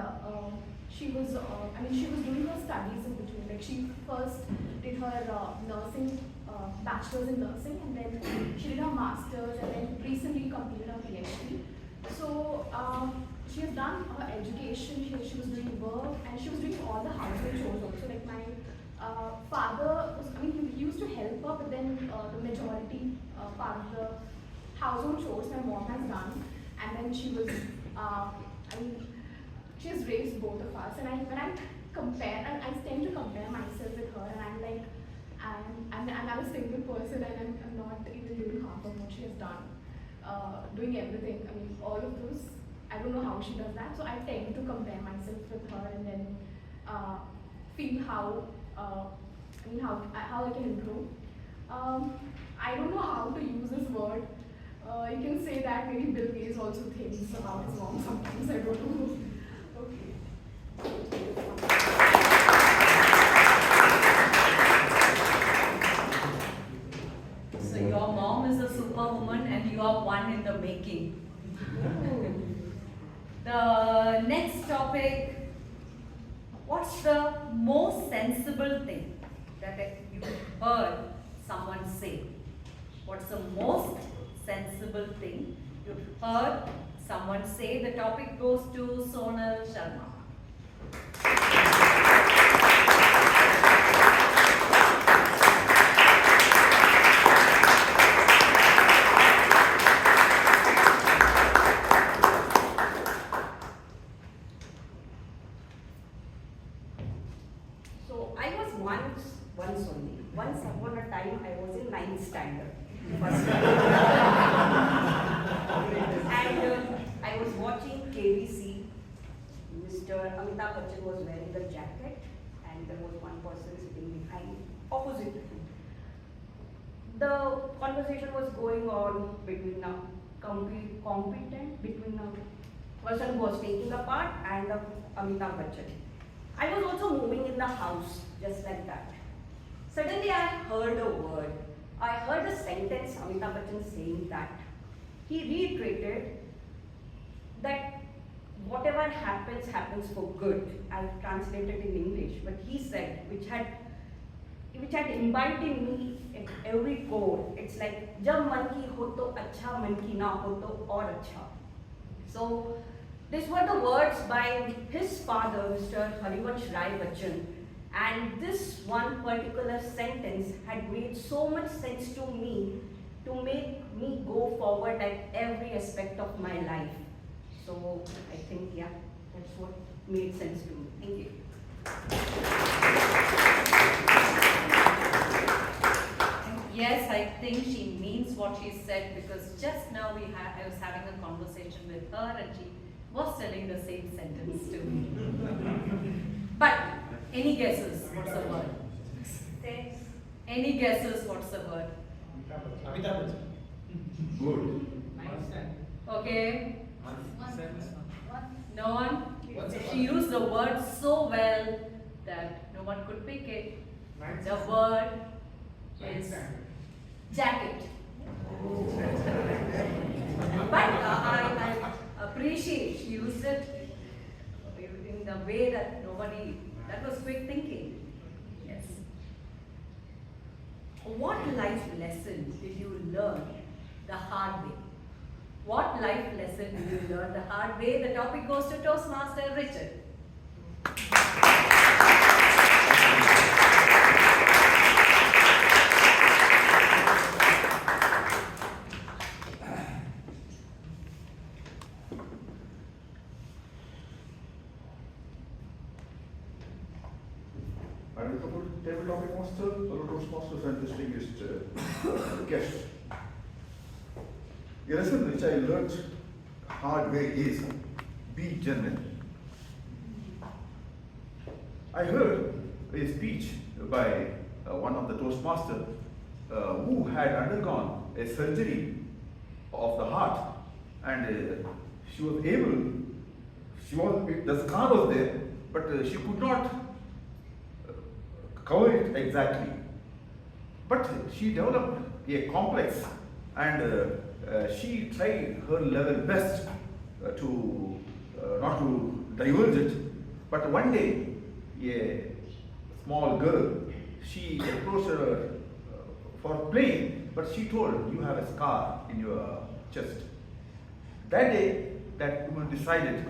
she was doing her studies in between. Like she first did her nursing bachelor's in nursing, and then she did her master's, and then recently completed her PhD. So she has done her education, she was doing work, and she was doing all the household chores also. Like my father was, he used to help her, but then the majority part of the household chores my mom has done, and then she was, she has raised both of us, and when I compare, and I tend to compare myself with her, and I'm like, I'm a single person, and I'm not even doing half of what she has done, doing everything. All of those, I don't know how she does that, so I tend to compare myself with her, and then feel how I can improve. I don't know how to use this word. You can say that maybe Bill Gates also thinks about his mom sometimes, I don't know. Okay. So your mom is a superwoman and you are one in the making. The next topic, what's the most sensible thing that you heard someone say? What's the most sensible thing you've heard someone say? The topic goes to Sonal Sharma. So I was once only. Once upon a time I was in 9th standard. And I was watching KBC. Mr. Amitabh Bachchan was wearing the jacket, and there was one person sitting behind, opposite to him. The conversation was going on between a between a person who was taking a part and Amitabh Bachchan. I was also moving in the house, just like that. Suddenly I heard a word. I heard a sentence Amitabh Bachchan saying that. He reiterated that whatever happens, happens for good. I translated in English, but he said, which had imbibed in me at every core. It's like, jab man ki ho to acha, man ki na ho to aur acha. So, these were the words by his father, Mr. Harivansh Rai Bachchan. And this one particular sentence had made so much sense to me to make me go forward at every aspect of my life. So I think, yeah, that's what made sense to me. Thank you. Yes, I think she means what she said, because just now I was having a conversation with her and she was telling the same sentence to me. But any guesses? What's the word? Thanks. Any guesses? What's the word? Amitabh Bachchan. Good. Okay. No one? She used the word so well that no one could pick it. The word is jacket. But I appreciate she used it in the way that nobody, that was quick thinking. Yes. What life lesson did you learn the hard way? What life lesson did you learn the hard way? The topic goes to Toastmaster Richard. Table topic master, fellow Toastmasters and distinguished guests. The lesson which I learned hard way is be genuine. I heard a speech by one of the Toastmasters who had undergone a surgery of the heart, and she was able, the scar was there, but she could not cover it exactly. But she developed a complex, and she tried her level best to not to divulge it. But one day, a small girl, she approached her for playing, but she told you have a scar in your chest. That day, that woman decided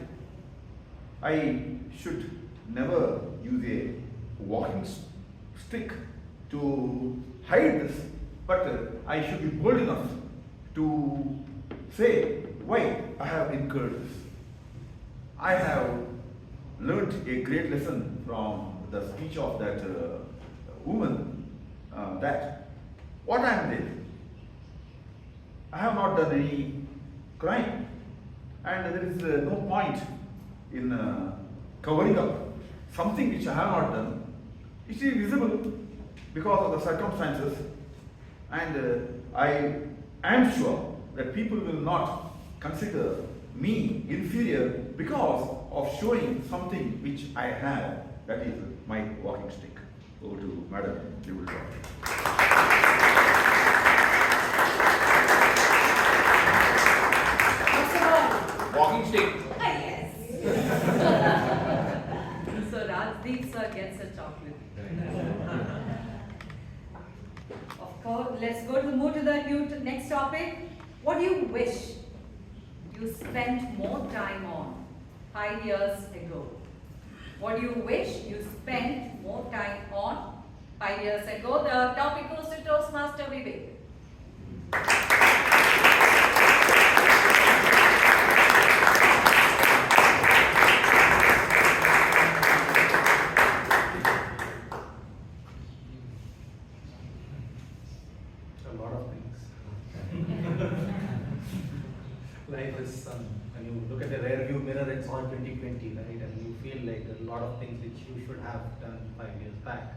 I should never use a walking stick to hide this, but I should be bold enough to say why I have incurred this. I have learned a great lesson from the speech of that woman, that what I am there, I have not done any crime, and there is no point in covering up something which I have not done. It is visible because of the circumstances, and I am sure that people will not consider me inferior because of showing something which I have, that is my walking stick. Over to Madam, you will talk. Walking stick. Ah, yes. So Rajdeep sir gets a chocolate. Of course, let's move to the next topic. What do you wish you spent more time on 5 years ago? What do you wish you spent more time on 5 years ago? The topic goes to Toastmaster Vivek. A lot of things. Life is, when you look at the rear view mirror, it's all 2020, right? And you feel like a lot of things which you should have done 5 years back.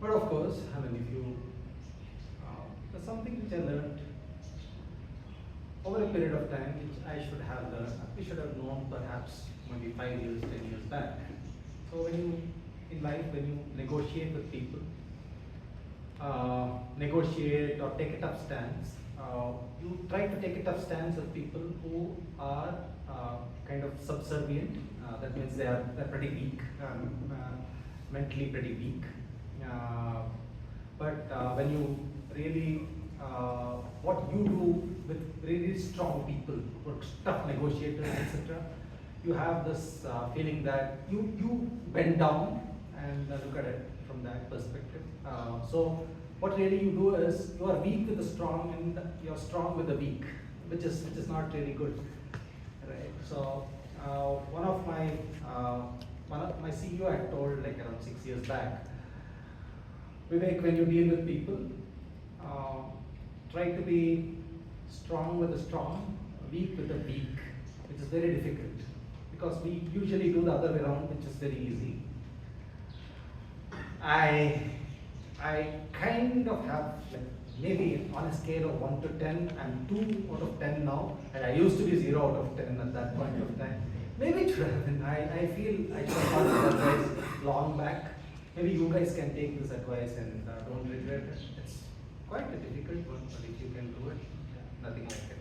But of course, I mean, if you, there's something which I learned over a period of time which I should have learned, we should have known perhaps maybe 5 years, 10 years back. So when you, in life, when you negotiate with people, negotiate or take a tough stance, you try to take a tough stance with people who are kind of subservient. That means they're pretty weak, mentally pretty weak. But when you really, what you do with really strong people, or tough negotiators, etc., you have this feeling that you bend down and look at it from that perspective. So what really you do is you are weak with the strong and you're strong with the weak, which is not really good, right? So one of my CEO had told like around 6 years back, Vivek, when you deal with people, try to be strong with the strong, weak with the weak, which is very difficult because we usually do the other way around, which is very easy. I kind of have, like, maybe on a scale of 1 to 10, I'm 2 out of 10 now, and I used to be 0 out of 10 at that point of time. Maybe it should have been. I feel I should have got this advice long back. Maybe you guys can take this advice and don't regret it. It's quite a difficult one, but if you can do it, yeah, nothing like it.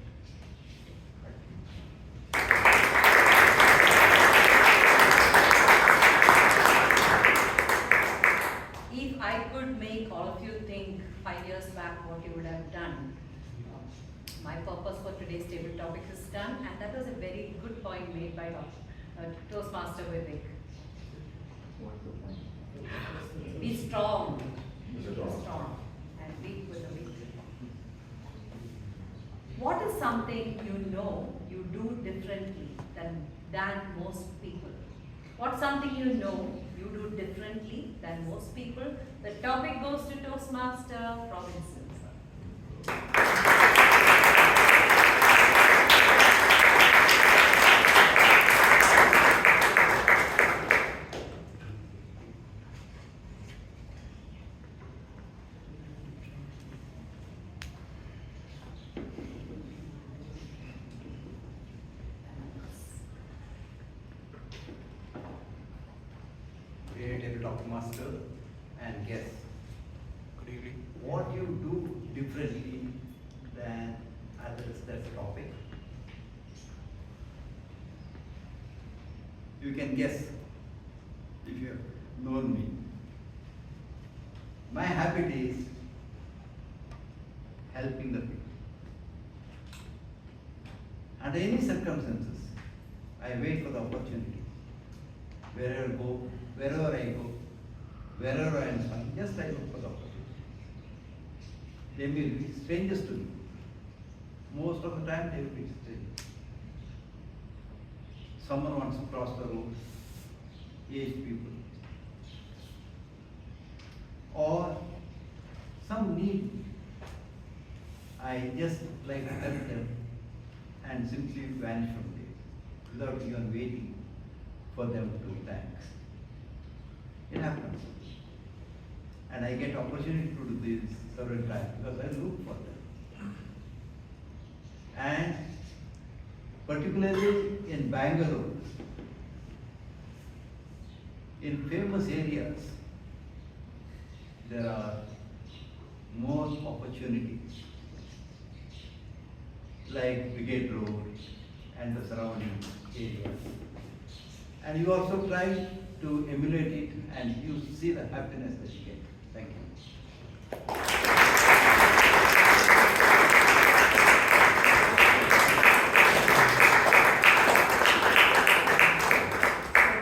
If I could make all of you think 5 years back what you would have done, my purpose for today's table topic is done, and that was a very good point made by Toastmaster Vivek. Be strong. Be strong and weak with the weak. What is something you do differently than most people? What's something you do differently than most people? The topic goes to Toastmaster Robinson. Master and guest. Good evening. What you do differently than others, that's the topic. You can guess if you have known me. My habit is helping the people. Under any circumstances, I wait for the opportunity. Wherever I go, wherever I am standing, just I look for the opportunity. They will be strangers to me. Most of the time they will be strangers. Someone wants to cross the road, aged people. Or some need. I just like to help them and simply vanish from there without even waiting for them to thank. It happens. And I get opportunity to do this several times because I look for them. And particularly in Bangalore, in famous areas, there are more opportunities like Brigade Road and the surrounding areas. And you also try to emulate it and you see the happiness that you get. Thank you.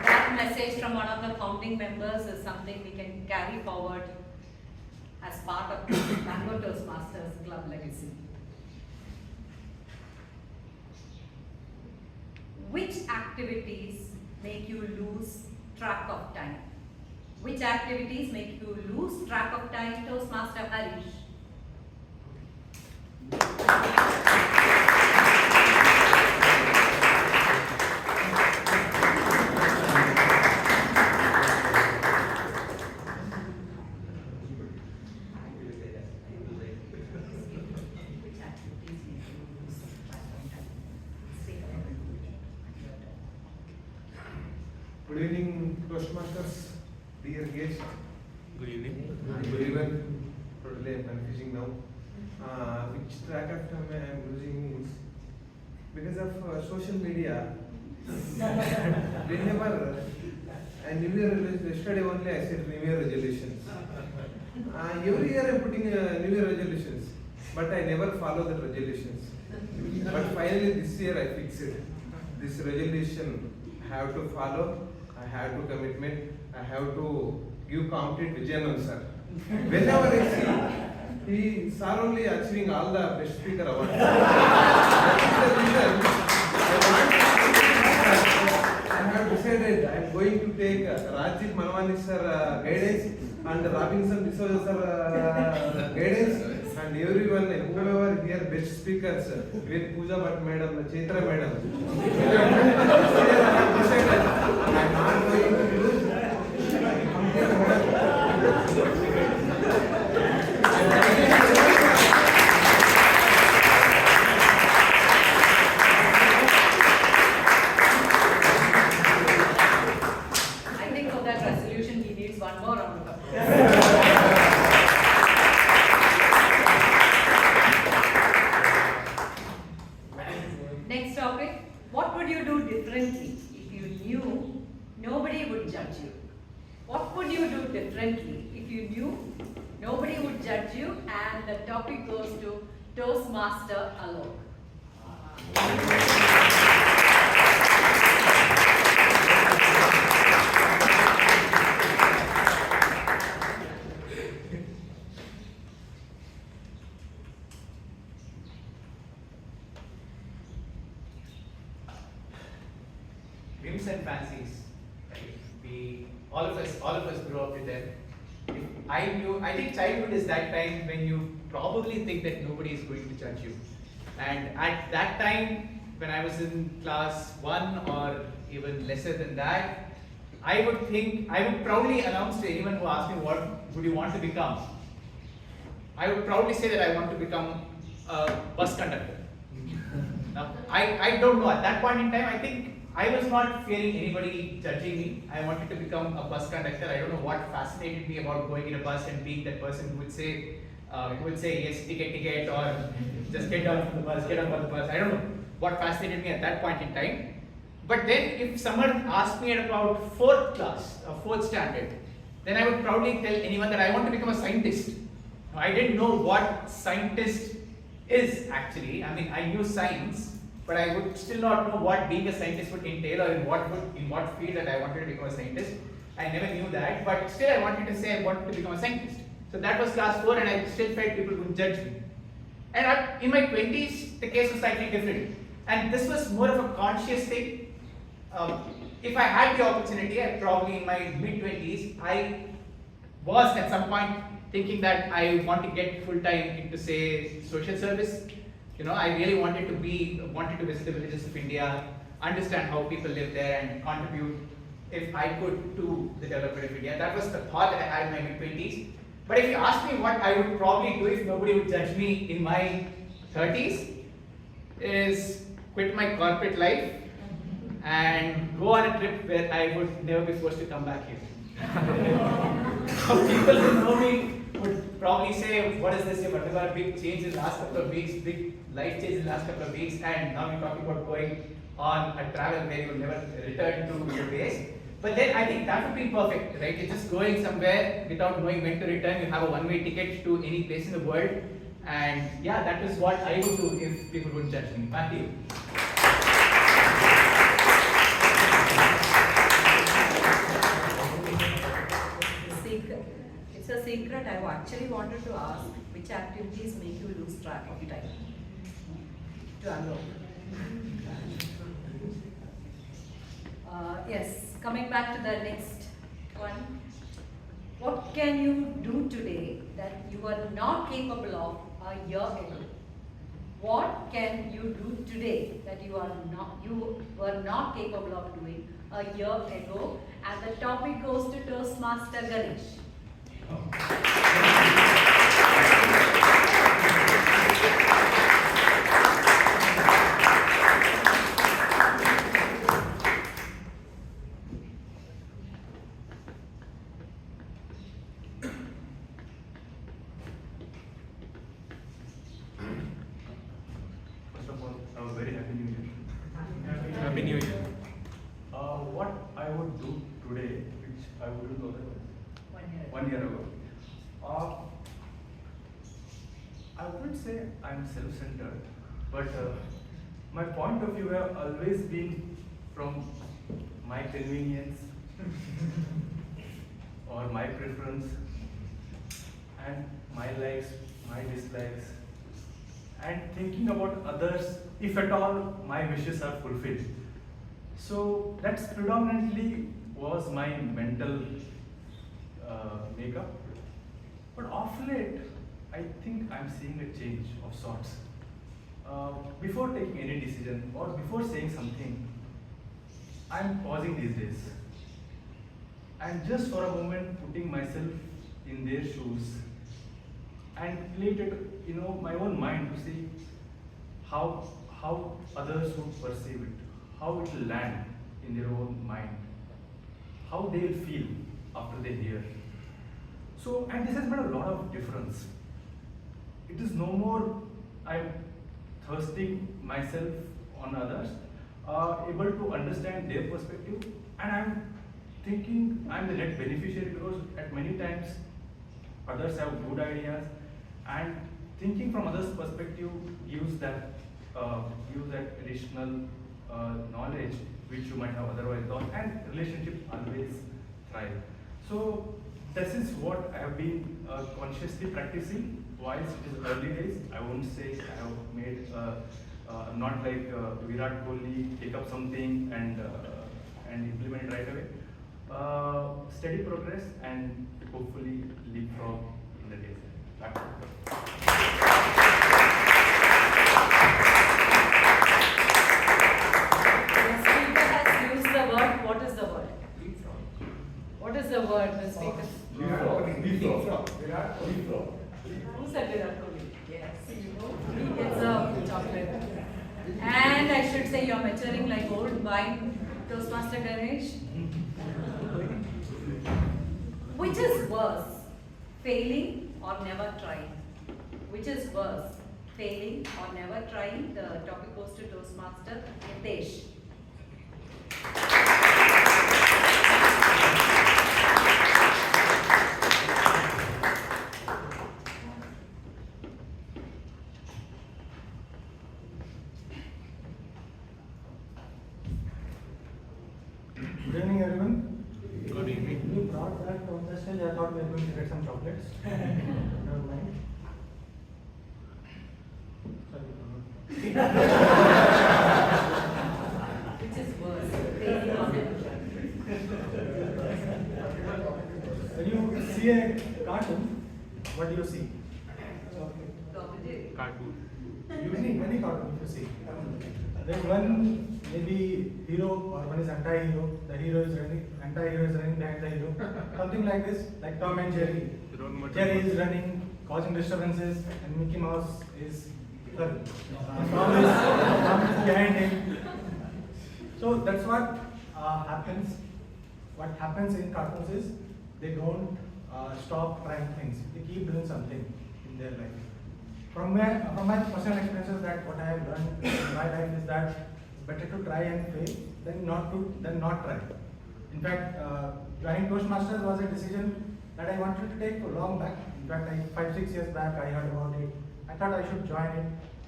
That message from one of the founding members is something we can carry forward as part of the Bangalore Toastmasters Club legacy. Which activities make you lose track of time? Which activities make you lose track of time, Toastmaster Harish? Good evening, Toastmasters, dear guests. Good evening. Good evening. Totally I'm confusing now. Which track of time I am losing is because of social media. Whenever New Year, yesterday only I said New Year resolutions. Every year I am putting New Year resolutions, but I never follow the resolutions. But finally this year I fixed it. This resolution I have to follow. I have to commitment. I have to give complete Vijay sir. Whenever I see, he is only achieving all the best speaker awards. That is the reason I have decided I am going to take Rajdeep Manwani sir guidance and Robinson D'Souza sir guidance and everyone whoever here best speakers with Pooja Bhatt madam, Chaitra madam. I have decided I am not going to use I think for that resolution he needs one more round of applause. Next topic, what would you do differently if you knew nobody would judge you? What would you do differently if you knew nobody would judge you? And the topic goes to Toastmaster Alok. Whims and fancies. All of us grew up with them. I think childhood is that time when you probably think that nobody is going to judge you. And at that time, when I was in class 1 or even lesser than that, I would proudly announce to anyone who asked me what would you want to become. I would proudly say that I want to become a bus conductor. Now, I don't know, at that point in time, I think I was not fearing anybody judging me. I wanted to become a bus conductor. I don't know what fascinated me about going in a bus and being that person who would say yes, ticket, or just get down from the bus, get up on the bus. I don't know what fascinated me at that point in time. But then if someone asked me at about 4th class, or 4th standard, then I would proudly tell anyone that I want to become a scientist. I didn't know what scientist is actually, I mean, I knew science, but I would still not know what being a scientist would entail, or in what field that I wanted to become a scientist. I never knew that, but still I wanted to say I wanted to become a scientist. So that was class 4, and I still felt people would judge me. And in my 20s, the case was slightly different. And this was more of a conscious thing. If I had the opportunity, I probably in my mid-20s, I was at some point thinking that I want to get full-time into, say, social service. You know, I really wanted to visit the villages of India, understand how people live there, and contribute, if I could, to the development of India. That was the thought that I had in my mid-20s. But if you ask me what I would probably do if nobody would judge me in my 30s, is quit my corporate life and go on a trip where I would never be forced to come back here. People who know me would probably say, what is this? You've undergone a big change in the last couple of weeks, big life change in the last couple of weeks, and now you're talking about going on a travel where you'll never return to your base. But then I think that would be perfect, right? You're just going somewhere without knowing when to return. You have a one-way ticket to any place in the world. And yeah, that is what I would do if people would judge me. Back to you. It's a secret. I actually wanted to ask which activities make you lose track of time. To unload. Yes, coming back to the next one. What can you do today that you were not capable of a year ago? What can you do today that you were not capable of doing a year ago? And the topic goes to Toastmaster Ganesh. First of all, a very happy New Year. Happy New Year. What I would do today, which I wouldn't do otherwise. 1 year ago. I wouldn't say I'm self-centered, but my point of view have always been from my convenience or my preference and my likes, my dislikes, and thinking about others if at all my wishes are fulfilled. So that's predominantly was my mental makeup. But of late, I think I'm seeing a change of sorts. Before taking any decision or before saying something, I'm pausing these days. And just for a moment putting myself in their shoes and created, my own mind to see how others would perceive it, how it will land in their own mind, how they'll feel after they hear. So, and this has made a lot of difference. It is no more I'm thirsting myself on others, able to understand their perspective, and I'm thinking I'm the net beneficiary because at many times others have good ideas, and thinking from others' perspective gives that additional knowledge which you might have otherwise done, and relationships always thrive. So this is what I have been consciously practicing. Whilst it is early days, I won't say I have made, not like Virat Kohli, take up something and implement it right away. Steady progress and hopefully leapfrog in the days ahead. The speaker has used the word. What is the word? What is the word the speaker? Leapfrog. Who said Virat Kohli? Yes. He gets a chocolate. And I should say you're maturing like old wine, Toastmaster Ganesh. Which is worse, failing or never trying? Which is worse, failing or never trying? The topic goes to Toastmaster Hitesh. stage, I thought we were going to get some chocolates. Never mind. Which is worse, crazy chocolate. When you see a cartoon, what do you see? Cartoon. Any cartoon if you see. There's one maybe hero or one is anti-hero. The hero is running, anti-hero is running behind the hero. Something like this, like Tom and Jerry. Jerry is running, causing disturbances, and Mickey Mouse is Tom is behind him. So that's what happens. What happens in cartoons is they don't stop trying things. They keep doing something in their life. From my personal experiences, that what I have learned in my life is that it's better to try and fail than not try. In fact, joining Toastmasters was a decision that I wanted to take long back. In fact, 5-6 years back, I heard about it. I thought I should join it,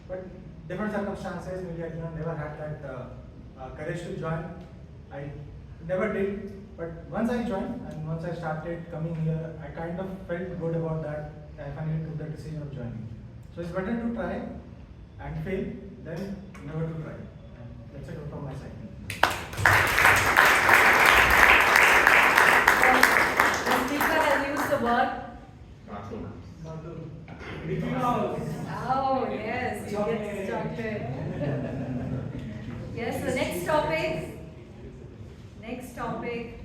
but different circumstances, maybe I never had that courage to join. I never did, but once I joined and once I started coming here, I kind of felt good about that. I finally took the decision of joining. So it's better to try and fail than never to try. And that's it from my side. The speaker has used the word Mickey Mouse. Oh yes, you get chocolate. Yes, the next topic.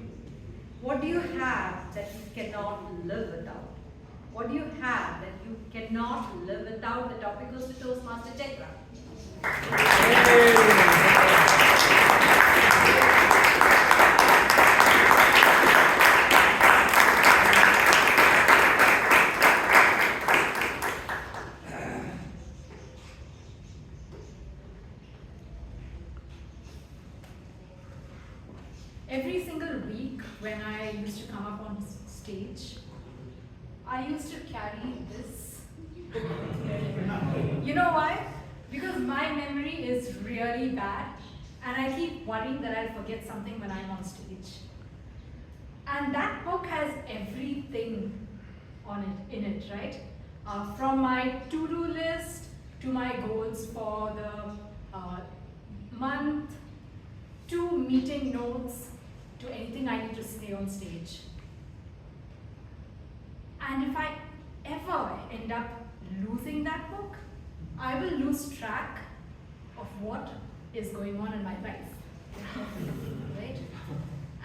What do you have that you cannot live without? What do you have that you cannot live without? The topic goes to Toastmaster Chekra. Every single week when I used to come up on stage, I used to carry this book with me. You know why? Because my memory is really bad and I keep worrying that I'll forget something when I'm on stage. And that book has everything in it, right? From my to-do list to my goals for the month, to meeting notes, to anything I need to say on stage. And if I ever end up losing that book, I will lose track of what is going on in my life. Right?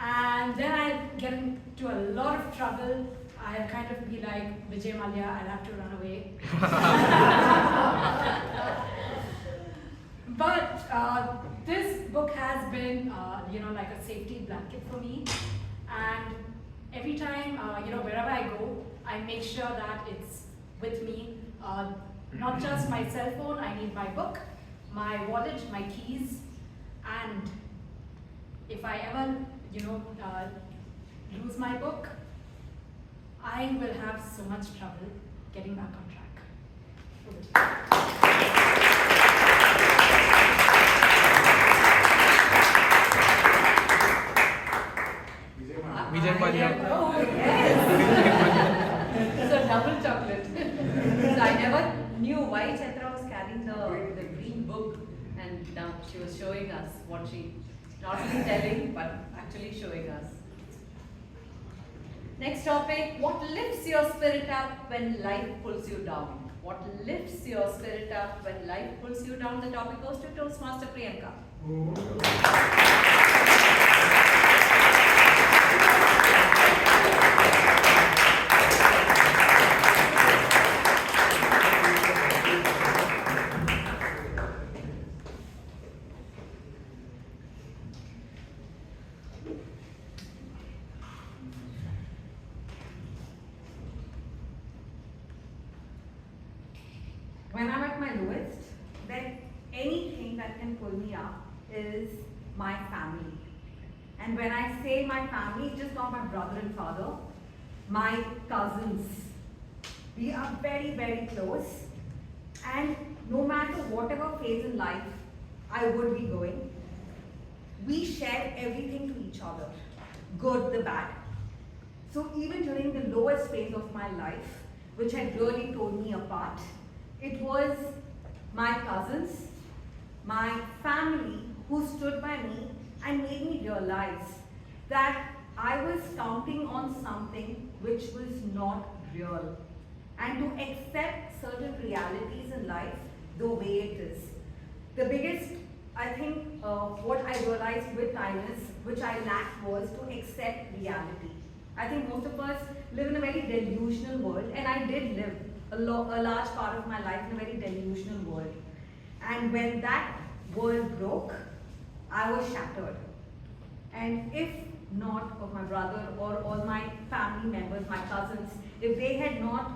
And then I get into a lot of trouble. I'll kind of be like Vijay Mallya, I'll have to run away. But this book has been, like a safety blanket for me. And every time, wherever I go, I make sure that it's with me. Not just my cell phone, I need my book, my wallet, my keys, and if I ever, lose my book, I will have so much trouble getting back on track. Vijay Mallya. Oh, yes. So double chocolate. So I never knew why Chitra was carrying the green book, and now she was showing us what she, not only telling, but actually showing us. Next topic, what lifts your spirit up when life pulls you down? What lifts your spirit up when life pulls you down? The topic goes to Toastmaster Priyanka. When I'm at my lowest, then anything that can pull me up is my family. And when I say my family, it's just not my brother and father, my cousins. We are very, very close. And no matter whatever phase in life I would be going, we share everything to each other, good, the bad. So even during the lowest phase of my life, which had really torn me apart, it was my cousins, my family who stood by me and made me realize that I was counting on something which was not real, and to accept certain realities in life the way it is. The biggest, I think, what I realized with time is, which I lacked, was to accept reality. I think most of us live in a very delusional world, and I did live a large part of my life in a very delusional world. And when that world broke, I was shattered. And if not of my brother or all my family members, my cousins, if they had not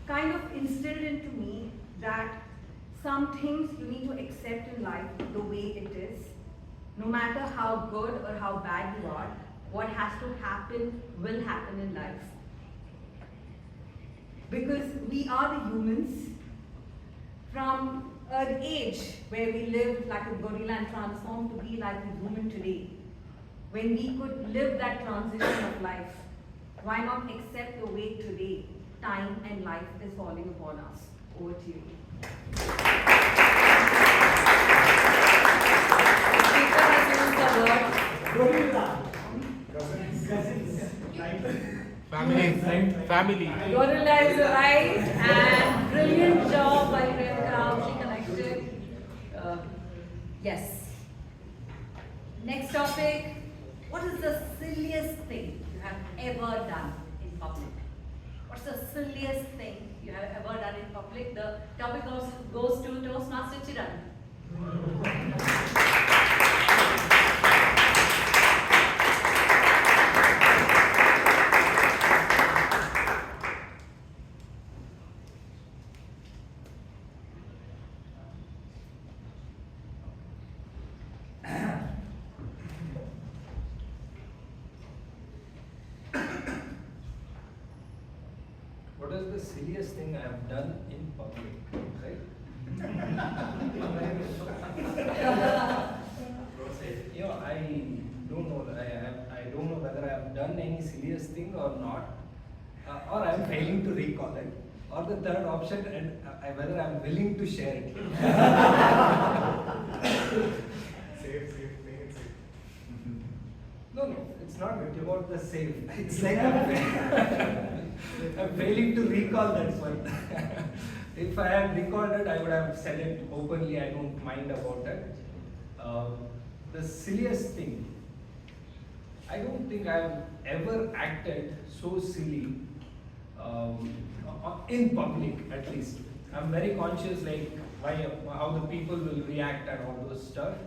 kind of instilled into me that some things you need to accept in life the way it is, no matter how good or how bad you are, what has to happen will happen in life. Because we are the humans from an age where we lived like a gorilla and transformed to be like a human today. When we could live that transition of life, why not accept the way today time and life is falling upon us? Over to you. Family. Gorilla is right, and brilliant job by Priyanka. She connected. Yes. Next topic. What is the silliest thing you have ever done in public? What's the silliest thing you have ever done in public? The topic goes to Toastmaster Chiran. What is the silliest thing I have done in public, right? I don't know. I don't know whether I have done any silliest thing or not, or I am failing to recall it, or the third option, and whether I am willing to share it. Safe, play it safe. No, it's not about the safe. It's like I'm failing to recall that one. If I had recalled it, I would have said it openly. I don't mind about it. The silliest thing, I don't think I've ever acted so silly in public, at least. I'm very conscious, like how the people will react and all those stuff.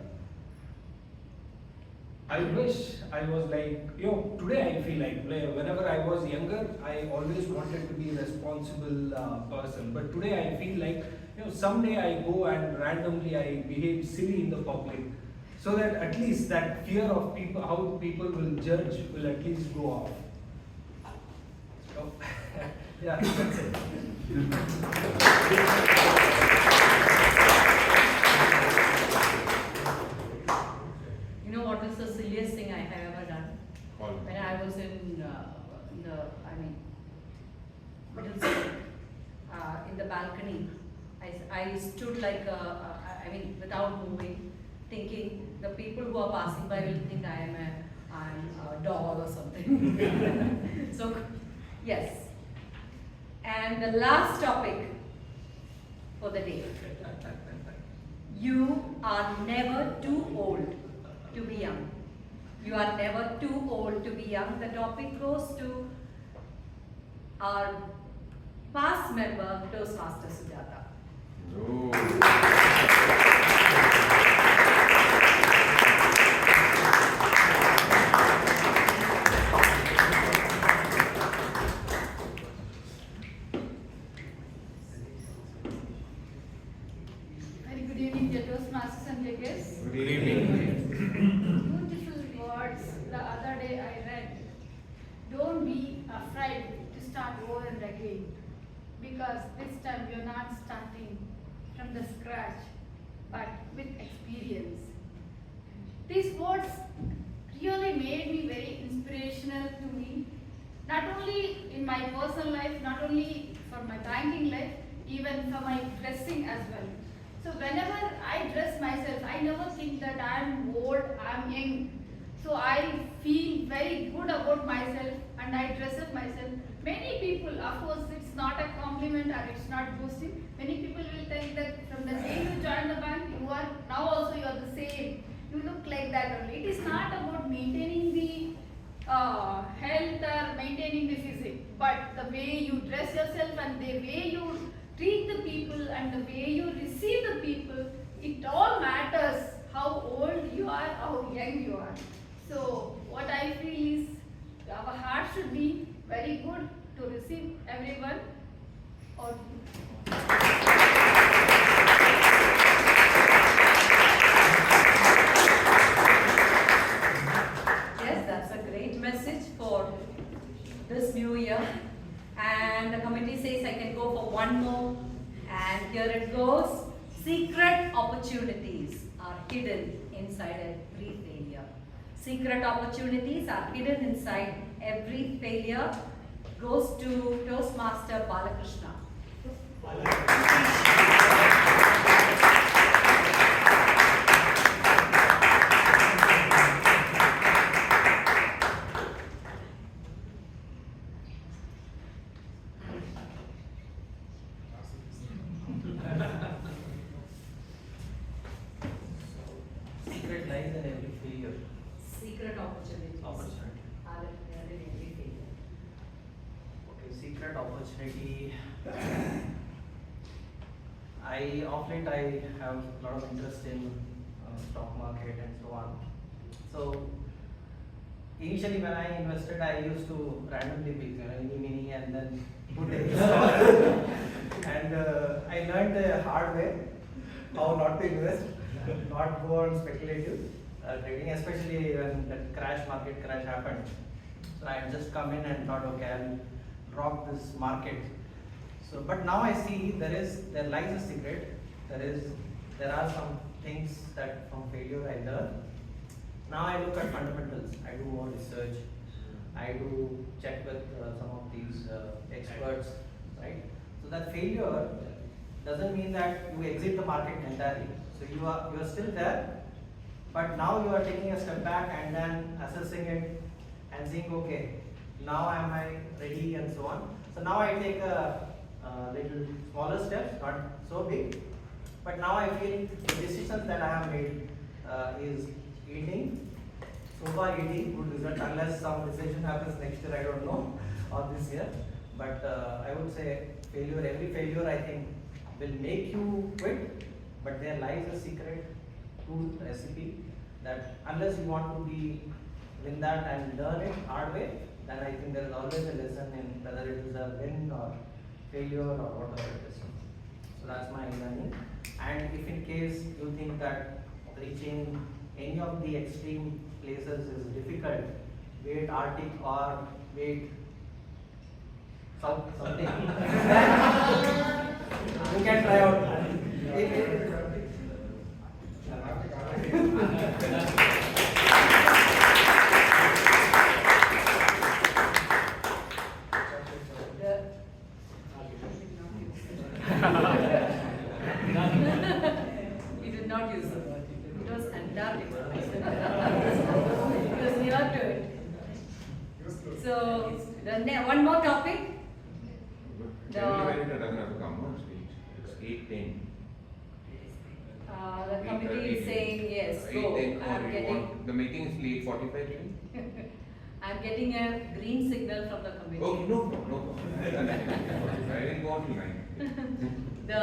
I wish I was like, today I feel like, whenever I was younger, I always wanted to be a responsible person. But today I feel like, someday I go and randomly I behave silly in the public. So that at least that fear of people, how people will judge, will at least go off. So, yeah, that's it. You know what is the silliest thing I have ever done? When I was in middle school, in the balcony, I stood like without moving, thinking the people who are passing by will think I'm a doll or something. So, yes. And the last topic for the day. You are never too old to be young. You are never too old to be young. The topic goes to our past member, Toastmaster Sujata. Very good evening, dear Toastmasters and dear guests. Good evening. Beautiful words the other day I read. Don't be afraid to start over and again, because this time you're not starting from the scratch, but with experience. These words really made me very inspirational to me, not only in my personal life, not only for my banking life, even for my dressing as well. So whenever I dress myself, I never think that I am old, I am young. So I feel very good about myself and I dress up myself. Many people, of course, it's not a compliment or it's not boasting. Many people will think that from the day you join the bank, you are now also you are the same. You look like that only. It is not about maintaining the health or maintaining the physique, but the way you dress yourself and the way you treat the people and the way you receive the people, it all matters how old you are, how young you are. So what I feel is our heart should be very good to receive everyone. Or Yes, that's a great message for this new year. And the committee says I can go for one more. And here it goes. Secret opportunities are hidden inside every failure. Secret opportunities are hidden inside every failure. Goes to Toastmaster Balakrishna. Secret lies in every failure. Secret opportunities are in every failure. Okay, secret opportunity. Of late I have a lot of interest in stock market and so on. So initially when I invested, I used to randomly pick any and then put in stock. And I learned the hard way how not to invest, not go on speculative trading, especially when that market crash happened. So I had just come in and thought, okay, I'll rock this market. So, but now I see there lies a secret. There are some things that from failure I learn. Now I look at fundamentals. I do more research. I do check with some of these experts, right? So that failure doesn't mean that you exit the market entirely. So you are still there, but now you are taking a step back and then assessing it and saying, okay, now am I ready and so on. So now I take a little smaller steps, not so big, but now I feel the decisions that I have made is yielding, so far yielding good result, unless some recession happens next year, I don't know, or this year. But I would say every failure I think will make you quit, but there lies a secret tool, recipe, that unless you want to win that and learn it hard way, then I think there is always a lesson in whether it is a win or failure or whatever it is. So that's my learning. And if in case you think that reaching any of the extreme places is difficult, be it Arctic or be it something, you can try out. We did not use the word. It was Antarctica. It was near to it. So, one more topic. Generally, when it doesn't have to come on stage, it's 8:10. The committee is saying yes, go. 8:10, the meeting is late 45. I'm getting a green signal from the committee. Oh, no. I didn't go on till 9. The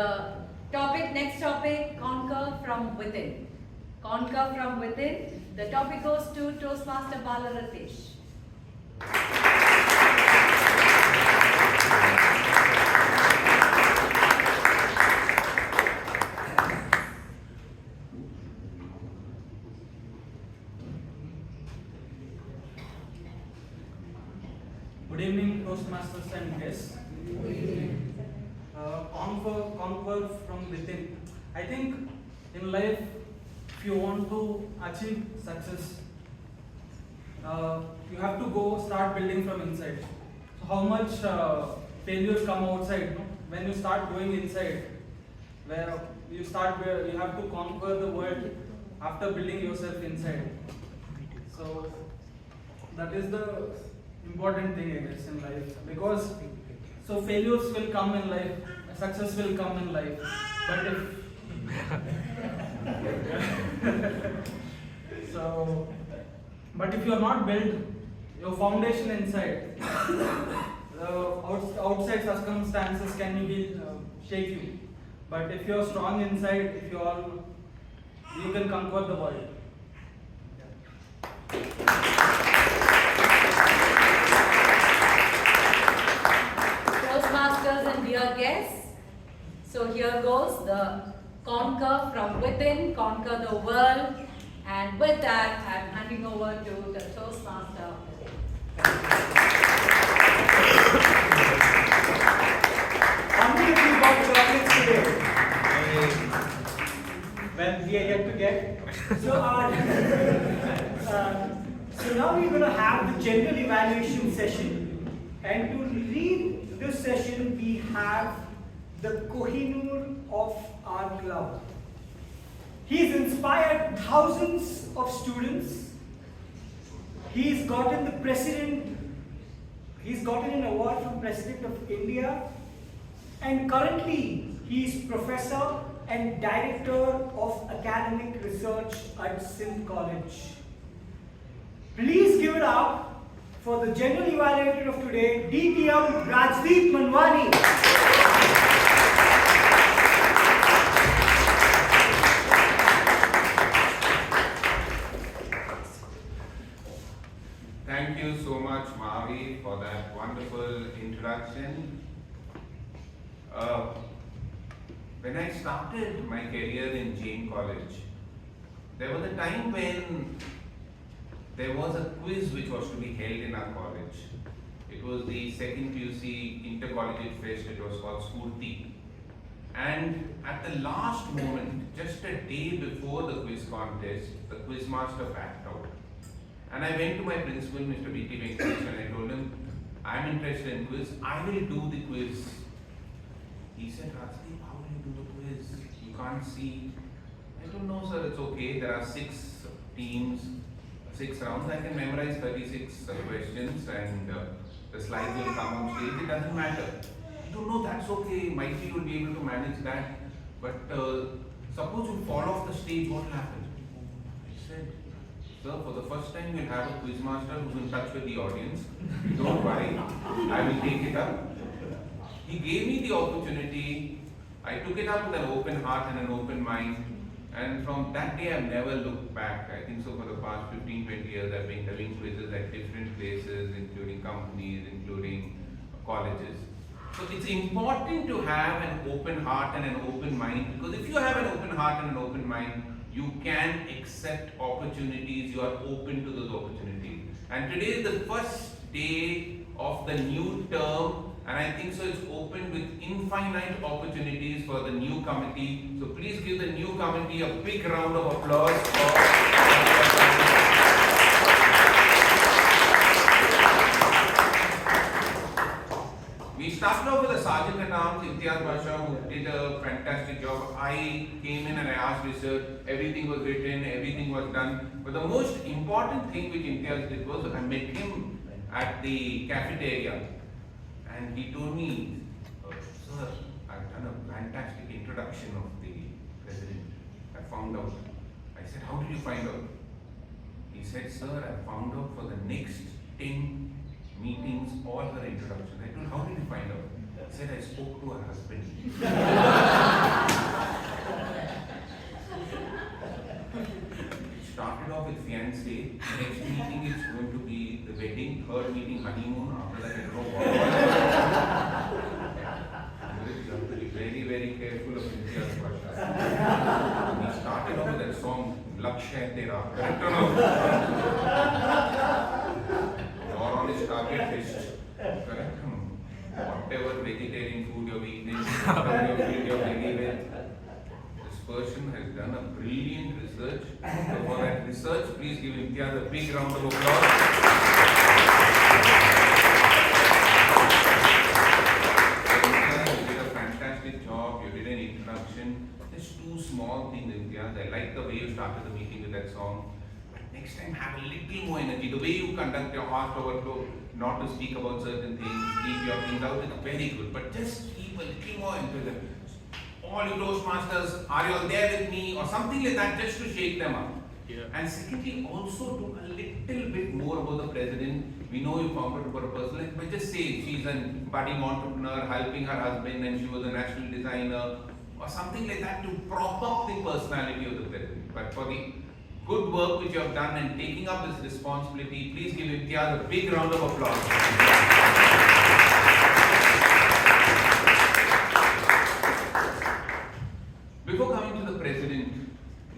next topic, conquer from within. Conquer from within. The topic goes to Toastmaster Balaratesh. Good evening, Toastmasters and guests. Conquer from within. I think in life, if you want to achieve success, you have to start building from inside. how much failures come outside, no? When you start going inside, where you have to conquer the world after building yourself inside. So that is the important thing, I guess, in life. Because so failures will come in life, success will come in life, but if but if you are not built your foundation inside, the outside circumstances can be shake you. But if you are strong inside, you can conquer the world. Toastmasters and dear guests, so here goes the conquer from within, conquer the world, and with that I'm handing over to the Toastmaster. We bought chocolates today. Well, we are yet to get. So now we're going to have the general evaluation session. And to lead this session, we have the Kohinoor of our club. He's inspired thousands of students. He's gotten an award from President of India. And currently, he is Professor and Director of Academic Research at Sindh College. Please give it up for the General Evaluator of today, DTM Rajdeep Manwani. Thank you so much, Mahaveer, for that wonderful introduction. When I started my career in Jain College, there was a time when there was a quiz which was to be held in our college. It was the second PUC Intercollegiate Fest, it was called Spurti. And at the last moment, just a day before the quiz contest, the quiz master backed out. And I went to my principal, Mr. B.T. Venkatesh, and I told him, I'm interested in quiz, I will do the quiz. He said, Rajdeep, how will you do the quiz? You can't see. I don't know, sir, it's okay. There are 6 teams, 6 rounds. I can memorize 36 questions and the slides will come on stage. It doesn't matter. I don't know, that's okay. Might be you'll be able to manage that. But suppose you fall off the stage, what will happen? I said, sir, for the first time we'll have a quiz master who's in touch with the audience. Don't worry, I will take it up. He gave me the opportunity. I took it up with an open heart and an open mind. And from that day, I've never looked back. I think so for the past 15-20 years, I've been doing quizzes at different places, including companies, including colleges. So it's important to have an open heart and an open mind, because if you have an open heart and an open mind, you can accept opportunities, you are open to those opportunities. And today is the first day of the new term, and I think so it's open with infinite opportunities for the new committee. So please give the new committee a big round of applause We started off with a sergeant at arms, Imtiaz Basha, who did a fantastic job. I came in and I asked research, everything was written, everything was done. But the most important thing which Imtiaz did was I met him at the cafeteria. And he told me, sir, I've done a fantastic introduction of the president. I found out. I said, how did you find out? He said, sir, I found out for the next 10 meetings, all her introductions. I told him, how did you find out? He said, I spoke to her husband. Started off with fiancé. Next meeting is going to be the wedding. Third meeting, honeymoon. After that, I don't know what. You have to be very, very careful of Imtiaz Basha. He started off with that song, Lakshya Tera. Correct or no? You're on his target list. Correct or no? Whatever vegetarian food you're eating, whatever you feel you're very well. This person has done a brilliant research. So for that research, please give Imtiaz a big round of applause. you're asked over to not to speak about certain things, keep your things out, it's very good. But just keep a little more enthusiasm. All you Toastmasters, are you all there with me? Or something like that, just to shake them up. Yeah. And secondly, also do a little bit more about the president. We know you found her for a personal life, but just say she's a budding entrepreneur, helping her husband, and she was a national designer, or something like that to prop up the personality of the president. But for the good work which you have done and taking up this responsibility, please give Imtiaz a big round of applause. Before coming to the president,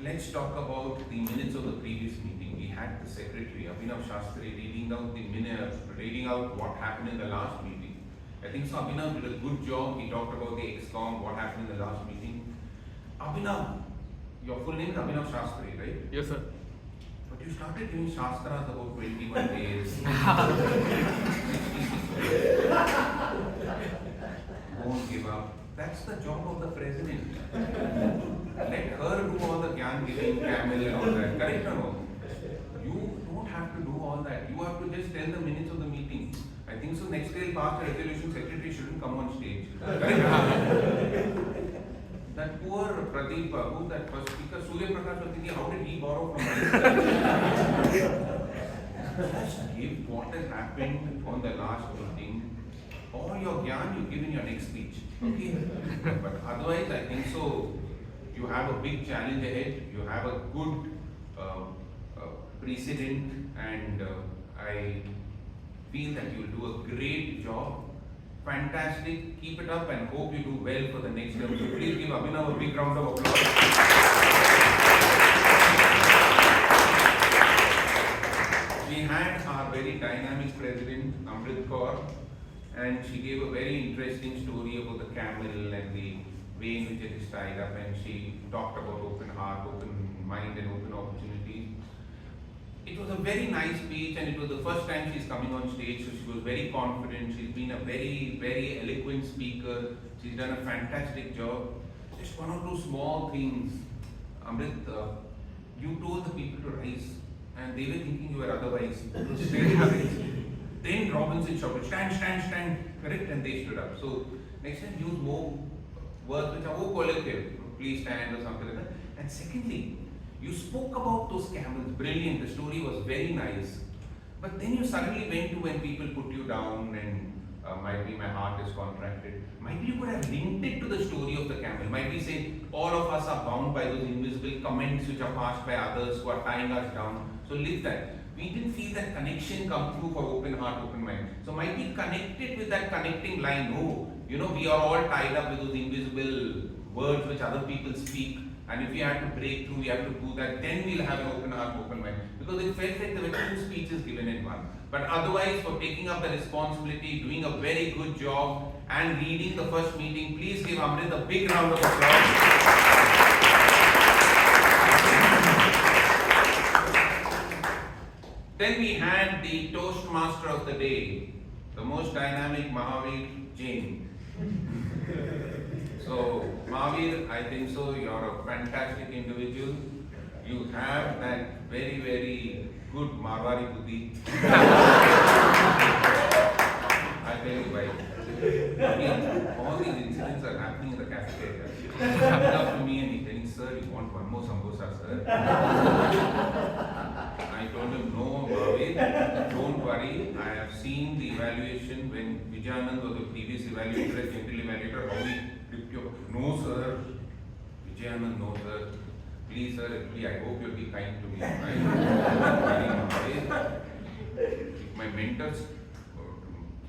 let's talk about the minutes of the previous meeting. We had the secretary, Abhinava Shastry, reading out the minutes, reading out what happened in the last meeting. I think so Abhinav did a good job. He talked about the XCOM, what happened in the last meeting. Abhinav, your full name is Abhinav Shastry, right? Yes, sir. But you started doing Shastras about 21 days. Won't give up. That's the job of the president. Let her do all the gyan giving, camel and all that. Correct or no? You don't have to do all that. You have to just tell the minutes of the meeting. I think so next day I'll pass the resolution, secretary shouldn't come on stage. Correct? That poor Pradeep, who's that first speaker, Surya Prakash was thinking, how did he borrow from us? Just give what has happened on the last meeting. All your gyan you give in your next speech. Okay? But otherwise, I think so. You have a big challenge ahead. You have a good precedent, and I feel that you will do a great job. Fantastic. Keep it up and hope you do well for the next year. So please give Abhinav a big round of applause. We had our very dynamic president, Amrith Kaur, and she gave a very interesting story about the camel and the way in which it is tied up, and she talked about open heart, open mind and open opportunity. It was a very nice speech, and it was the first time she's coming on stage, so she was very confident. She's been a very, very eloquent speaker. She's done a fantastic job. Just one or two small things. Amrith, you told the people to rise, and they were thinking you were otherwise. Then Robinson shouted, stand, stand, stand, correct, and they stood up. So next time use more words which are more collective, please stand or something like that. And secondly, you spoke about those camels, brilliant, the story was very nice. But then you suddenly went to when people put you down and might be my heart is contracted. Might be you could have linked it to the story of the camel. Might be say all of us are bound by those invisible comments which are passed by others who are tying us down. So leave that. We didn't feel that connection come through for open heart, open mind. So might be connected with that connecting line. Oh, you know, we are all tied up with those invisible words which other people speak. And if we have to break through, we have to do that. Then we'll have an open heart, open mind. Because it felt like there were two speeches given in one. But otherwise, for taking up the responsibility, doing a very good job, and leading the first meeting, please give Amrith a big round of applause. Then we had the Toastmaster of the day, the most dynamic Mahaveer, Jain. So, Mahaveer, I think so, you're a fantastic individual. You have that very, very good Marwari buddhi. I tell you why. All these incidents are happening in the cafeteria. He comes up to me and he's telling, sir, you want one more samosa, sir? I told him, no, Mahaveer, don't worry. I have seen the evaluation when Vijay was the previous evaluator, as general evaluator, how he ripped your. No, sir. Vijay, no, sir. Please, sir, I hope you'll be kind to me. Don't worry, Mahaveer. If my mentors,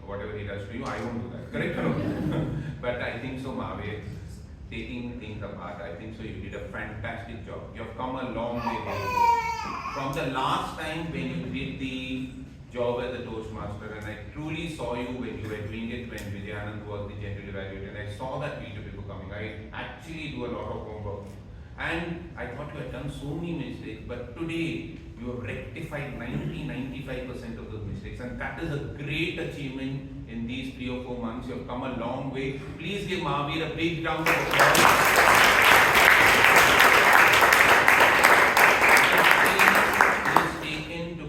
whatever he does to you, I won't do that. Correct or no? But I think so, Mahaveer, taking things apart, I think so you did a fantastic job. You have come a long way from the last time when you did the job as a Toastmaster, and I truly saw you when you were doing it when Vijay was the general evaluator, and I saw that video before coming. I actually do a lot of homework, and I thought you had done so many mistakes, but today you have rectified 90-95% of those mistakes, and that is a great achievement in these 3 or 4 months. You have come a long way. Please give Mahaveer a big round of applause.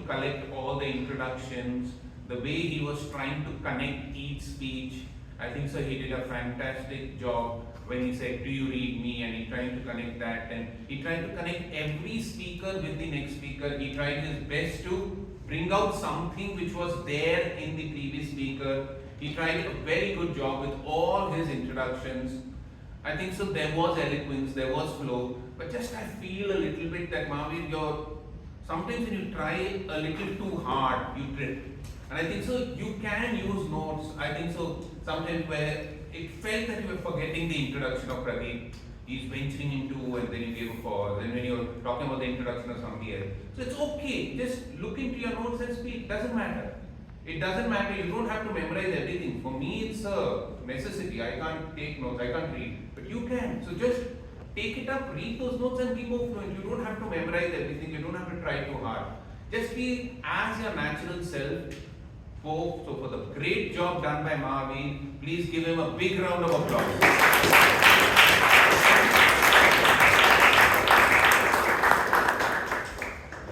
Collect all the introductions introductions, the way he was trying to connect each speech. I think so he did a fantastic job when he said, "Do you read me?" and he tried to connect that, and he tried to connect every speaker with the next speaker. He tried his best to bring out something which was there in the previous speaker. He tried a very good job with all his introductions. I think so there was eloquence, there was flow, but just I feel a little bit that Mahaveer, sometimes when you try a little too hard, you trip. And I think so you can use notes. I think so sometimes where it felt that you were forgetting the introduction of Pradeep. He's venturing into, and then you gave a pause, and when you're talking about the introduction of somebody else. So it's okay, just look into your notes and speak, doesn't matter. It doesn't matter, you don't have to memorize everything. For me, it's a necessity. I can't take notes, I can't read, but you can. So just take it up, read those notes and be more fluent. You don't have to memorize everything, you don't have to try too hard. Just be as your natural self. So for the great job done by Mahaveer, please give him a big round of applause.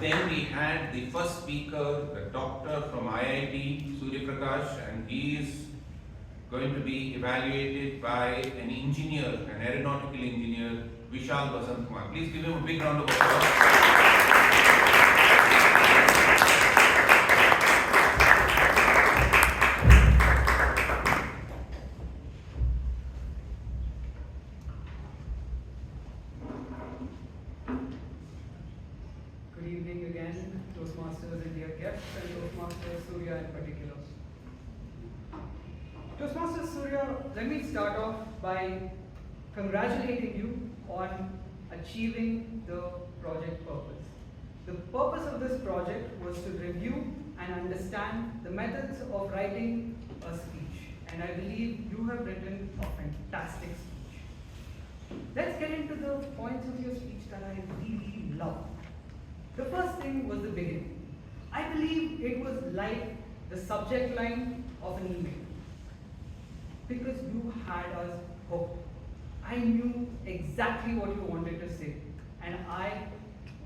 Then we had the first speaker, the doctor from IIT, Surya Prakash, and he is going to be evaluated by an engineer, an aeronautical engineer, Vishal Kumar. Please give him a big round of applause. Good evening again, Toastmasters and dear guests, and Toastmasters Surya in particular. Toastmasters Surya, let me start off by congratulating you on achieving the project purpose. The purpose of this project was to review and understand the methods of writing a speech, and I believe you have written a fantastic speech. Let's get into the points of your speech that I really love. The first thing was the beginning. I believe it was like the subject line of an email, because you had us hooked. I knew exactly what you wanted to say, and I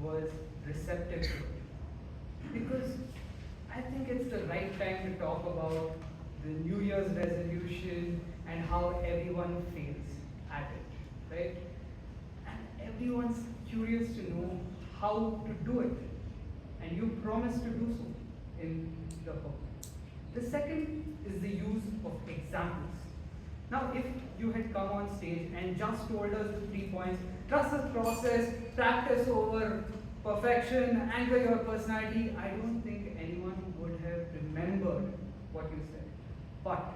was receptive to it. Because I think it's the right time to talk about the New Year's resolution and how everyone fails at it, right? And everyone's curious to know how to do it, and you promise to do so in the book. The second is the use of examples. Now, if you had come on stage and just told us the 3 points, trust the process, practice over perfection, anchor your personality, I don't think anyone would have remembered what you said. But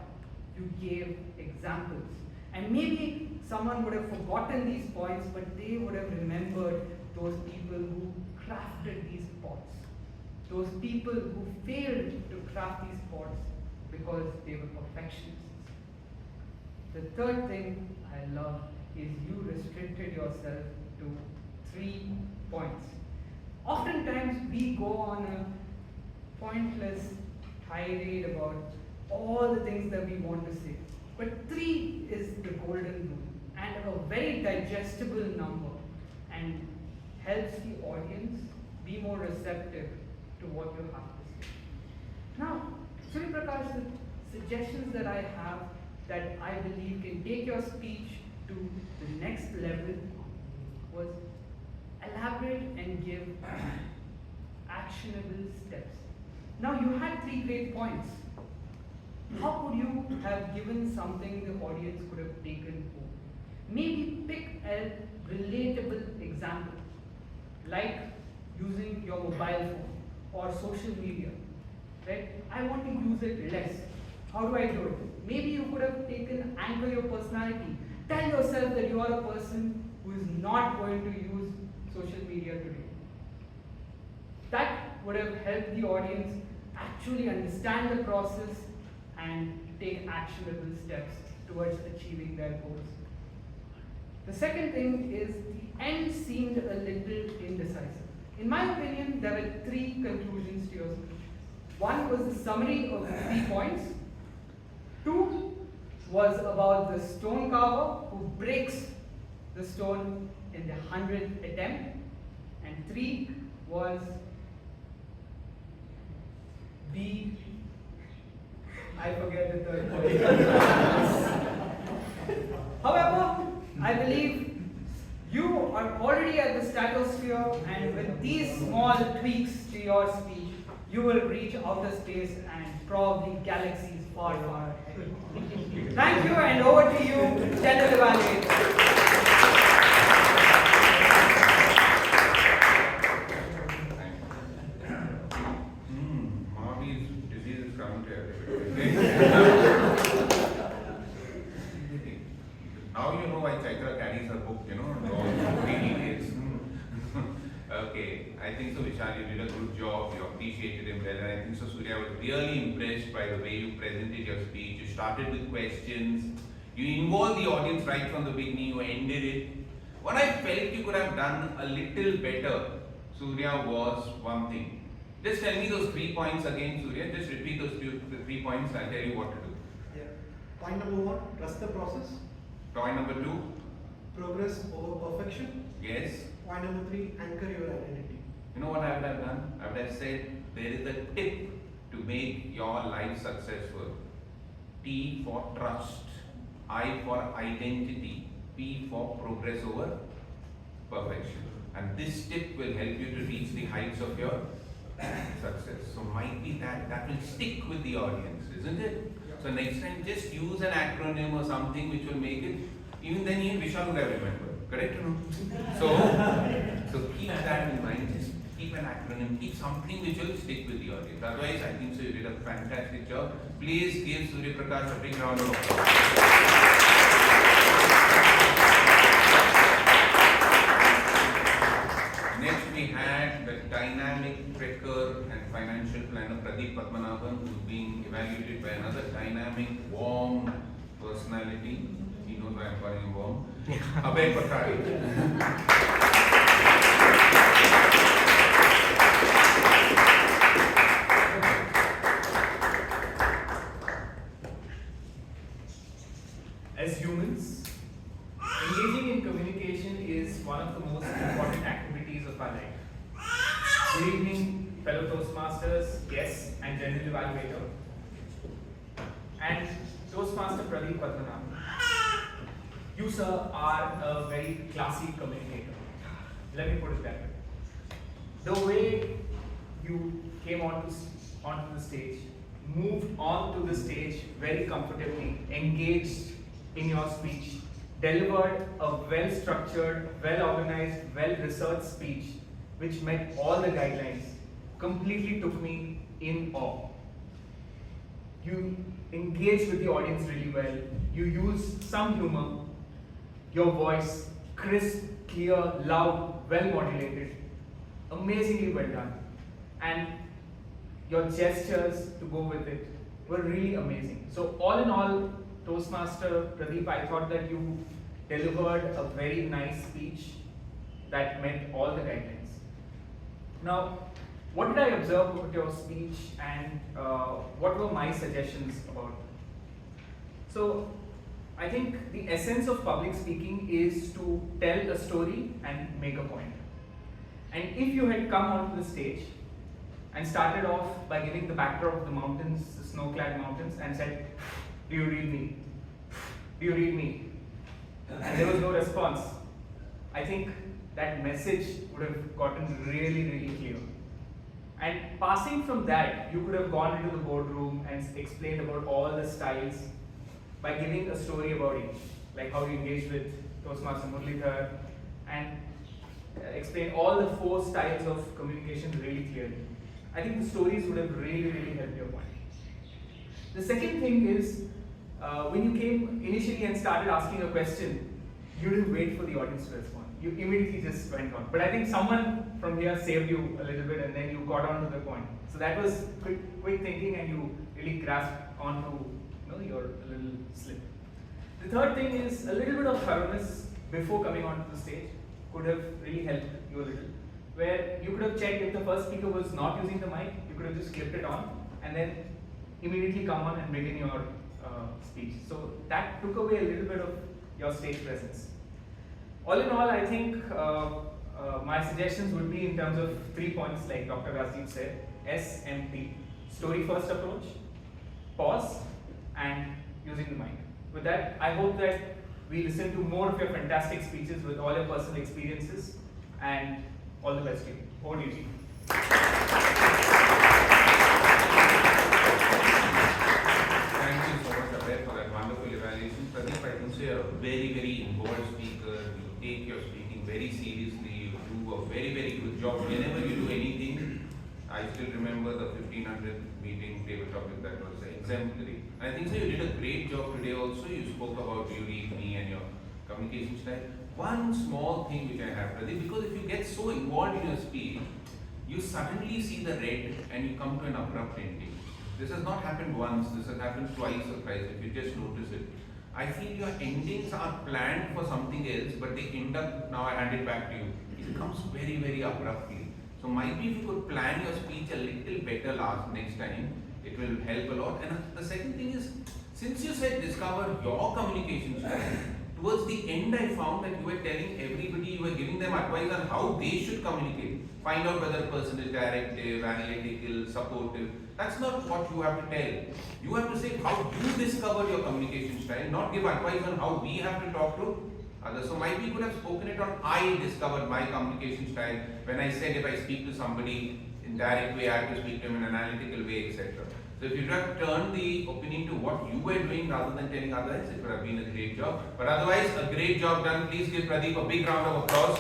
you gave examples, and maybe someone would have forgotten these points, but they would have remembered those people who crafted these pots, those people who failed to craft these pots because they were perfectionists. The third thing I love is you restricted yourself to 3 points. Oftentimes we go on a pointless tirade about all the things that we want to say, but 3 is the golden rule and a very digestible number, and helps the audience be more receptive to what you have to say. Now, Surya Prakash, the suggestions that I have that I believe can take your speech to the next level was elaborate and give actionable steps. Now, you had 3 great points. How could you have given something the audience could have taken home? Maybe pick a relatable example, like using your mobile phone or social media, right? I want to use it less. How do I do it? Maybe you could have taken anchor your personality. Tell yourself that you are a person who is not going to use social media today. That would have helped the audience actually understand the process and take actionable steps towards achieving their goals. The second thing is the end seemed a little indecisive. In my opinion, there were 3 conclusions to your speech. One was the summary of the 3 points. 2 was about the stone carver who breaks the stone in the 100th attempt. And 3 was B. I forget the third point. However, I believe you are already at the stratosphere, and with these small tweaks to your speech, you will reach outer space and probably galaxies far, far ahead. Thank you, and over to you, General Evaluator. Mahaveer's disease is coming to everybody. Now you know why Chaitra carries her book, and all three details. Okay, I think so, Vishal, you did a good job. You appreciated him well, and I think so, Surya was really impressed by the way you presented your speech. You started with questions. You involved the audience right from the beginning. You ended it. What I felt you could have done a little better, Surya, was one thing. Just tell me those 3 points again, Surya. Just repeat those 3 points. I'll tell you what to do. Yeah. Point number 1, trust the process. Point number 2. Progress over perfection. Yes. Point number 3, anchor your identity. You know what I would have done? I would have said there is a tip to make your life successful. T for trust, I for identity, P for progress over perfection. And this tip will help you to reach the heights of your success. So might be that will stick with the audience, isn't it? So next time just use an acronym or something which will make it, even then Vishal would have remembered. Correct or no? So keep that in mind. Just keep an acronym, keep something which will stick with the audience. Otherwise, I think so you did a fantastic job. Please give Surya Prakash a big round of applause. Next we had the dynamic trekker and financial planner Pradeep Padmanabhan, who is being evaluated by another dynamic, warm personality. He knows why I'm calling him warm. Abhay Kothari. As humans, engaging in communication is one of the most important activities of our life. Good evening, fellow Toastmasters, guests, and General Evaluator, and Toastmaster Pradeep Padmanabhan. You, sir, are a very classy communicator. Let me put it that way. The way you came onto the stage, moved onto the stage very comfortably, engaged in your speech, delivered a well-structured, well-organized, well-researched speech which met all the guidelines, completely took me in awe. You engaged with the audience really well. You used some humor. Your voice, crisp, clear, loud, well-modulated, amazingly well done. And your gestures to go with it were really amazing. So all in all, Toastmaster Pradeep, I thought that you delivered a very nice speech that met all the guidelines. Now, what did I observe about your speech, and what were my suggestions about it? So, I think the essence of public speaking is to tell a story and make a point. And if you had come onto the stage and started off by giving the backdrop of the mountains, the snow-clad mountains, and said, "Do you read me? Do you read me?" and there was no response, I think that message would have gotten really, really clear. And passing from that, you could have gone into the boardroom and explained about all the styles by giving a story about each, like how you engaged with Toastmaster Muralidharan, and explain all the 4 styles of communication really clearly. I think the stories would have really, really helped your point. The second thing is, when you came initially and started asking a question, you didn't wait for the audience to respond. You immediately just went on. But I think someone from here saved you a little bit, and then you got on to the point. So that was quick thinking, and you really grasped onto your little slip. The third thing is a little bit of thoroughness before coming onto the stage could have really helped you a little, where you could have checked if the first speaker was not using the mic, you could have just clipped it on and then immediately come on and begin your speech. So that took away a little bit of your stage presence. All in all, I think my suggestions would be in terms of 3 points, like Dr. Rajdeep said: S, M, P. story first approach, pause, and using the mic. With that, I hope that we listen to more of your fantastic speeches with all your personal experiences, and all the best to you. Over to you, Jain. Thank you so much, Abhay, for that wonderful evaluation. Pradeep, I think so you're a very, very involved speaker. You take your speaking very seriously. You do a very, very good job. Whenever you do anything, I still remember the 1500 meeting table topic that was exemplary. I think so you did a great job today also. You spoke about beauty, me and your communication style. One small thing which I have, Pradeep, because if you get so involved in your speech, you suddenly see the red and you come to an abrupt ending. This has not happened once, this has happened twice or thrice, if you just notice it. I feel your endings are planned for something else, but they end up, now I hand it back to you. It comes very, very abruptly. So might be if you could plan your speech a little better next time, it will help a lot. And the second thing is, since you said discover your communication style, towards the end I found that you were telling everybody, you were giving them advice on how they should communicate. Find out whether a person is directive, analytical, supportive. That's not what you have to tell. You have to say how you discover your communication style, not give advice on how we have to talk to others. So might we could have spoken it on I discovered my communication style when I said if I speak to somebody in direct way, I have to speak to him in an analytical way, etc. So if you have turned the opinion to what you were doing rather than telling others, it would have been a great job. But otherwise, a great job done. Please give Pradeep a big round of applause.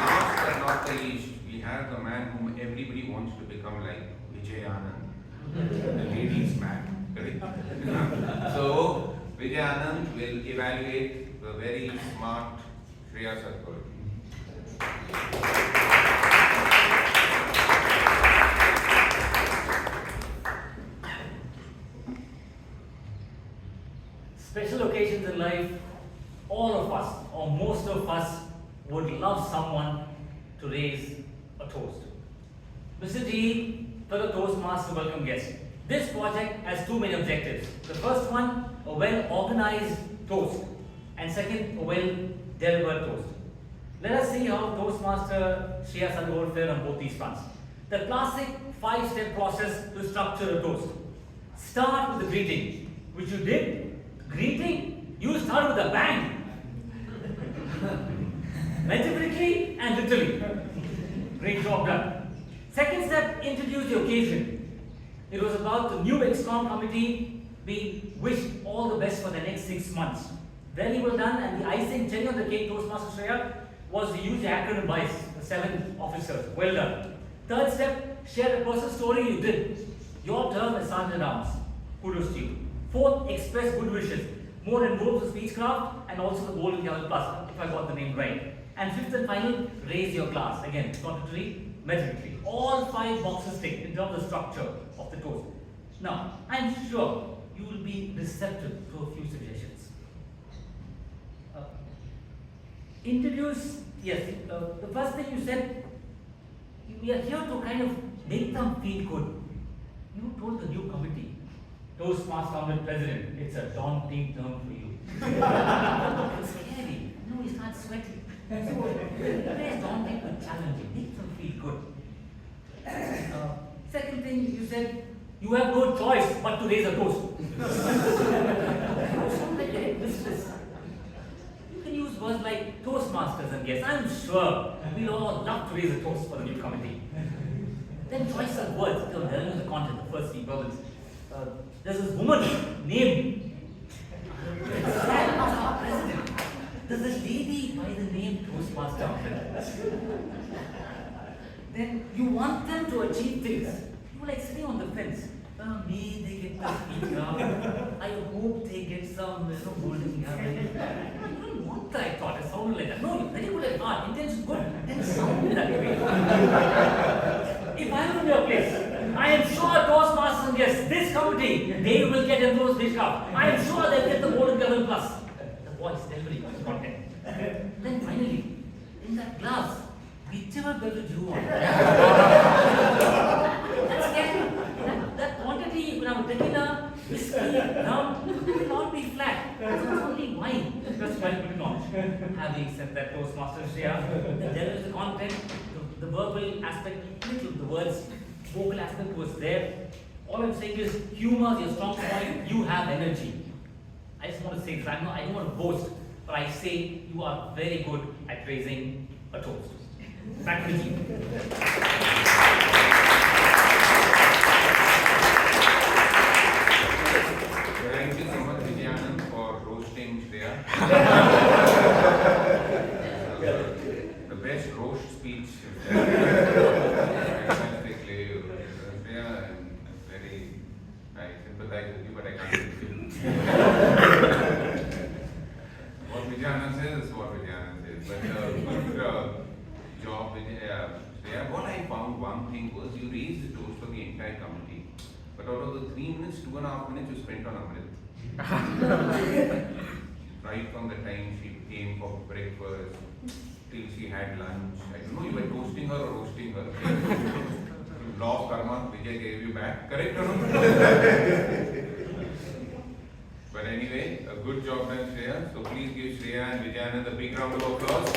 Last but not the least, we have the man whom everybody wants to become like, Vijay Anand, the ladies' man. Correct? So, Vijay Anand will evaluate the very smart Shreya Sadugol. Special occasions in life, all of us, or most of us, would love someone to raise a toast. Mr. G, fellow Toastmaster, welcome guest. This project has two main objectives. The first one, a well-organized toast, and second, a well-delivered toast. Let us see how Toastmaster Shreya Sadugol fared on both these fronts. The classic 5-step process to structure a toast. Start with the greeting, which you did. Greeting, you start with a bang. Metaphorically and literally. Great job done. Second step, introduce the occasion. It was about the new ExCom committee being wished all the best for the next 6 months. Very well done, and the icing cherry on the cake, Toastmaster Shreya, was to use the acronym BICE, the 7 officers. Well done. Third step, share the personal story you did. Your term as Sergeant Arms. Kudos to you. Fourth, express good wishes. More involves the speechcraft and also the Golden Gavel Plus, if I got the name right. And fifth and final, raise your glass. Again, contradictory, metaphorically. All 5 boxes ticked in terms of structure of the toast. Now, I'm sure you will be receptive to a few suggestions. Introduce, yes, the first thing you said, we are here to kind of make them feel good. You told the new committee, Toastmaster Amrith President, it's a daunting term for you. It's scary. No, you start sweating. So, it's daunting but challenging. Make them feel good. Second thing, you said, you have no choice but to raise a toast. Sound like a headmistress. You can use words like Toastmasters and guests. I'm sure we'll all love to raise a toast for the new committee. Then choice of words. They'll use the content, the first 3 bubbles. There's this woman named President. There's this lady by the name Toastmaster. Then you want them to achieve things. You like sitting on the fence. May they get the speaker. I hope they get some golden gavel. You don't want that, I thought. It sounded like that. No, you're very good at heart. Intention good. Then sound that way. If I were in your place, I am sure Toastmasters and guests, this committee, they will get endorsed speechcraft. I am sure they'll get the Golden Gavel Plus. The voice, delivery, content. Then finally, in that glass, whichever beverage you want. That's scary. That quantity, tequila, whiskey, rum, will not be flat. It's only wine. Just my good knowledge. Having said that, Toastmaster Shreya, then there is the content. The verbal aspect, little, the words, vocal aspect was there. All I'm saying is humor is your strong point, you have energy. I just want to say this, I don't want to boast, but I say you are very good at raising a toast. Back to you. Thank you so much, Vijay, for roasting Shreya. The best roast speech. Shreya, I sympathize with you, but I can't with you. What Vijay says is what Vijay says. But good job, Shreya. What I found, one thing was you raised the toast for the entire committee. But out of the 3 minutes, 2.5 minutes you spent on Amrith. Right from the time she came for breakfast till she had lunch. I don't know, you were toasting her or roasting her. Law of karma, Vijay gave you back. Correct or not? But anyway, a good job done, Shreya. So please give Shreya and Vijay a big round of applause.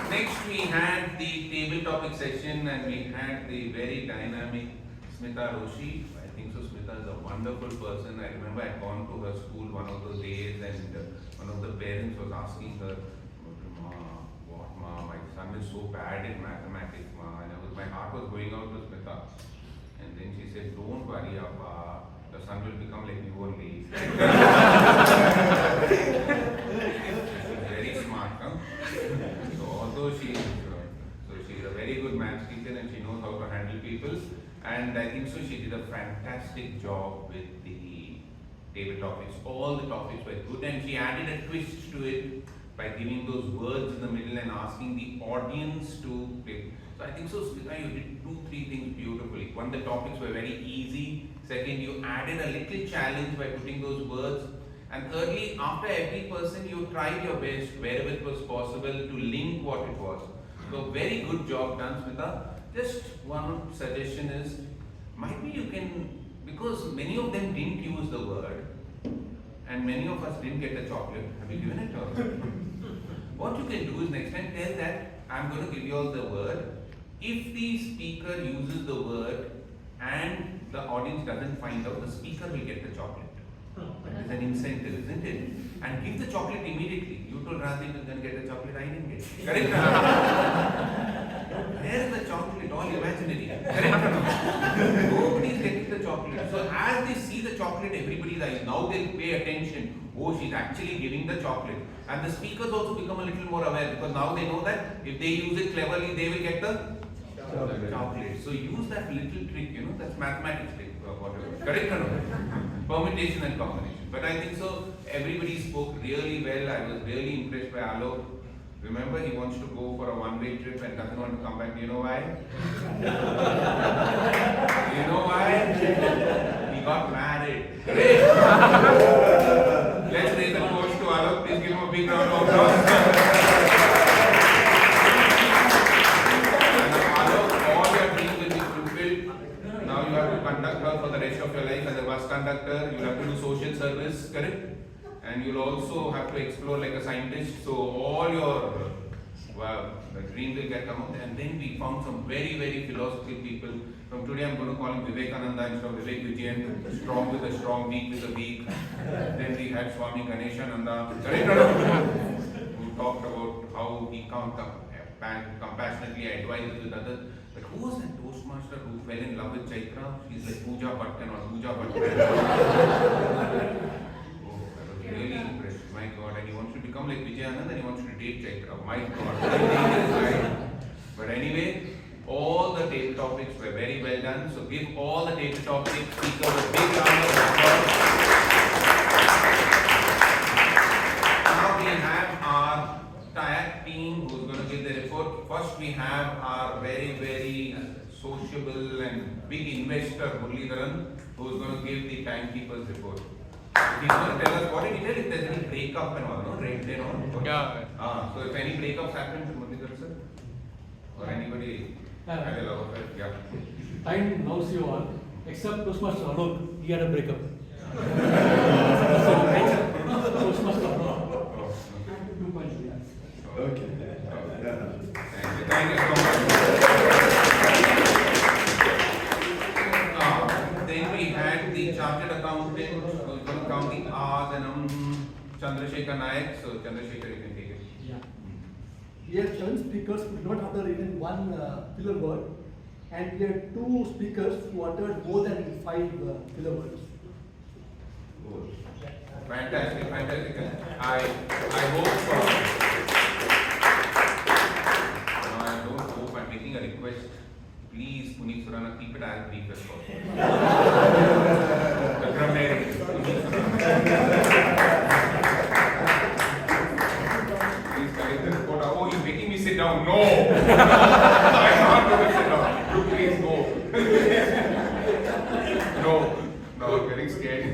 Next we had the table topic session and we had the very dynamic Smitha Roshy. I think so Smitha is a wonderful person. I remember I had gone to her school one of those days and one of the parents was asking her, my son is so bad in mathematics, ma. And my heart was going out to Smitha. And then she said, don't worry, Abba, the son will become like you only. She's very smart, huh? So although she's a very good maths teacher and she knows how to handle people. And I think so she did a fantastic job with the table topics. All the topics were good and she added a twist to it by giving those words in the middle and asking the audience to pick. So I think so, Smitha, you did 2-3 things beautifully. One, the topics were very easy. Second, you added a little challenge by putting those words. And thirdly, after every person, you tried your best wherever it was possible to link what it was. So very good job done, Smitha. Just one suggestion is, might be you can, because many of them didn't use the word, and many of us didn't get the chocolate. Have you given it or? What you can do is next time tell that I'm going to give you all the word. If the speaker uses the word and the audience doesn't find out, the speaker will get the chocolate. That is an incentive, isn't it? And give the chocolate immediately. You told Rajdeep was going to get the chocolate, I didn't get it. Correct? Where is the chocolate? All imaginary. Correct? Nobody is getting the chocolate. So as they see the chocolate, everybody's eyes, now they'll pay attention. Oh, she's actually giving the chocolate. And the speakers also become a little more aware because now they know that if they use it cleverly, they will get the chocolate. So use that little trick, that's mathematics trick or whatever. Correct or no? Permutation and combination. But I think so, everybody spoke really well. I was really impressed by Alok. Remember, he wants to go for a one-way trip and doesn't want to come back. Do you know why? Do you know why? He got married. Great! Let's raise the toast to Alok. Please give him a big round of applause. Alok, all your dreams will be fulfilled. Now you have to conduct her for the rest of your life as a bus conductor. You have to do social service, correct? And you'll also have to explore like a scientist. So all your dreams will get come out. And then we found some very, very philosophical people. From today I'm going to call him Vivekananda instead of Vivek Vijay. Strong with a strong, weak with a weak. Then we had Swami Ganeshananda, who talked about how he compassionately advises with others. But who was that Toastmaster who fell in love with Chaitra? She's like Pooja Bhattan or Pooja Bhattan. Really impressed, my God, and he wants to become like Vijay Anand and he wants to date Chaitra. My God, but anyway, all the table topics were very well done. So give all the table topic speakers a big round of applause. Now we have our tag team who's going to give the report. First we have our very, very sociable and big investor Muralidharan, who's going to give the timekeeper's report. He's going to tell us what did he tell if there's any breakup and all, no? Yeah. So if any breakups happen to Muralidharan sir? Or anybody had a love affair? Yeah. Time knows you all, except Toastmaster Anand, he had a breakup. Toastmaster Anand. 2.0, yes. Okay. Thank you so much. Then we had the chartered accountant who's going to count the R's and Chandrasekhar Naik. So Chandrasekhar, you can take it. Yeah. We had 7 speakers who did not utter even one filler word, and we had 2 speakers who uttered more than 5 filler words. Good. Fantastic, fantastic. I hope. I don't hope. I'm making a request. Please, Puneet Surana, keep it as brief as possible. The grammarian, Puneet Please collect the report. Oh, you're making me sit down. No! I'm not going to sit down. You please go. No, I'm getting scared.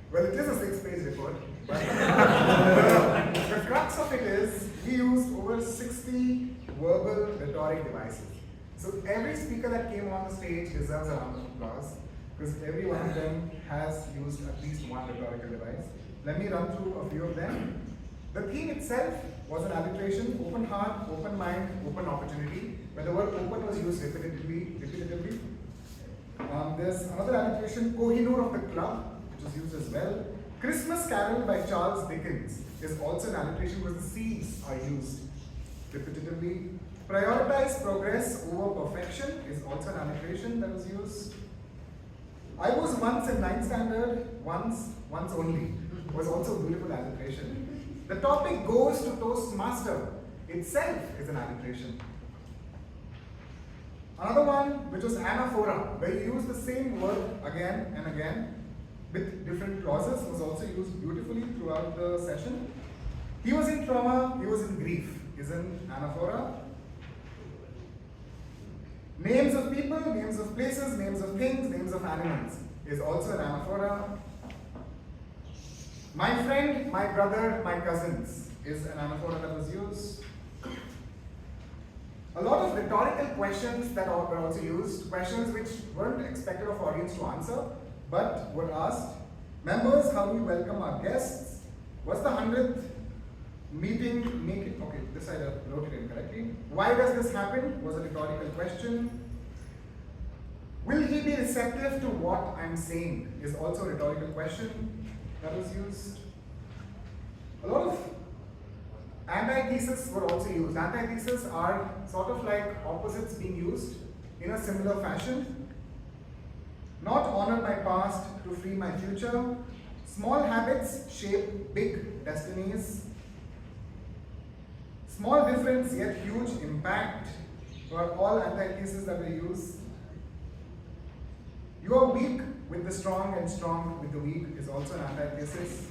Well, it is a 6-page report, but the crux of it is we used over 60 verbal rhetoric devices. So every speaker that came on the stage deserves a round of applause because every one of them has used at least one rhetorical device. Let me run through a few of them. The theme itself was an alliteration: open heart, open mind, open opportunity, where the word open was used repetitively. There's another alliteration, Kohinoor of the club, which was used as well. Christmas Carol by Charles Dickens is also an alliteration because the C's are used repetitively. Prioritize progress over perfection is also an alliteration that was used. I was once in 9th standard, once only, was also a beautiful alliteration. The topic goes to Toastmaster itself is an alliteration. Another one, which was anaphora, where you use the same word again and again with different clauses, was also used beautifully throughout the session. He was in trauma, he was in grief, is an anaphora. Names of people, names of places, names of things, names of animals is also an anaphora. My friend, my brother, my cousins is an anaphora that was used. A lot of rhetorical questions that were also used, questions which weren't expected of audience to answer, but were asked. Members, how do we welcome our guests? What's the 100th meeting? Okay, this I wrote it incorrectly. Why does this happen? Was a rhetorical question. Will he be receptive to what I'm saying? Is also a rhetorical question that was used. A lot of antitheses were also used. Antitheses are sort of like opposites being used in a similar fashion. Not honor my past to free my future. Small habits shape big destinies. Small difference yet huge impact were all antitheses that we use. You are weak with the strong and strong with the weak is also an antithesis.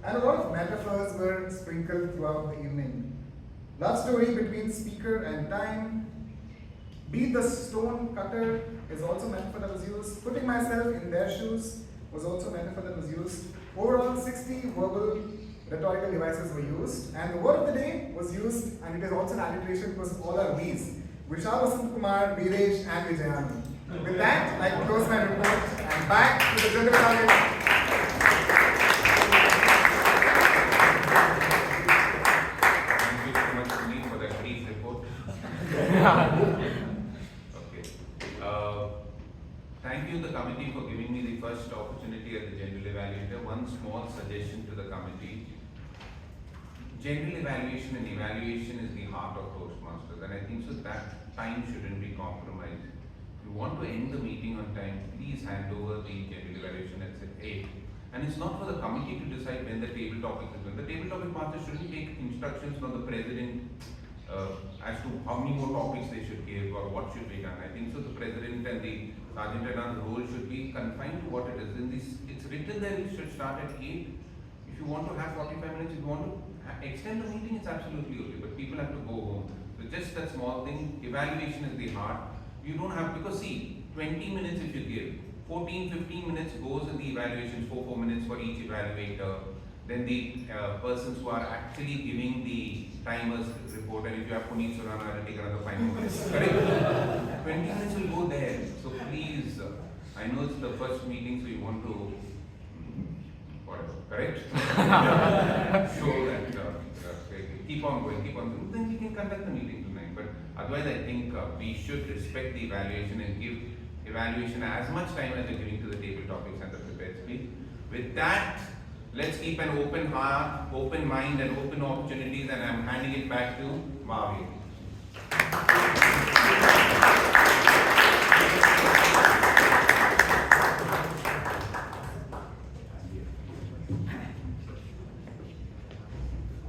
And a lot of metaphors were sprinkled throughout the evening. Love story between speaker and time. Be the stone cutter is also a metaphor that was used. Putting myself in their shoes was also a metaphor that was used. Overall, 60 verbal rhetorical devices were used. And the word of the day was used, and it is also an alliteration because all are V's. Vishal, Kumar, Viresh, and Vijay. With that, I close my report and back to the general audience. Thank you so much, Puneet, for that brief report. Okay. Thank you, the committee, for giving me the first opportunity as the general evaluator. One small suggestion to the committee. General evaluation and evaluation is the heart of Toastmasters, and I think so that time shouldn't be compromised. If you want to end the meeting on time, please hand over the general evaluation at 8. And it's not for the committee to decide when the table topic is going. The table topic master shouldn't take instructions from the president as to how many more topics they should give or what should be done. I think so the president and the sergeant at arms role should be confined to what it is. In this, it's written there it should start at 8. If you want to have 45 minutes, if you want to extend the meeting, it's absolutely okay. But people have to go home. So just that small thing, evaluation is the heart. You don't have, because see, 20 minutes if you give, 14, 15 minutes goes in the evaluations, 4 minutes for each evaluator. Then the persons who are actually giving the timers report, and if you have Puneet Surana, I'll take another 5 minutes. Correct? 20 minutes will go there. So please, I know it's the first meeting, so you want to, whatever, correct? So that, keep on going, then we can conduct the meeting tonight. But otherwise, I think we should respect the evaluation and give evaluation as much time as you're giving to the table topics and the prepared speech. With that, let's keep an open heart, open mind, and open opportunities, and I'm handing it back to Mahaveer.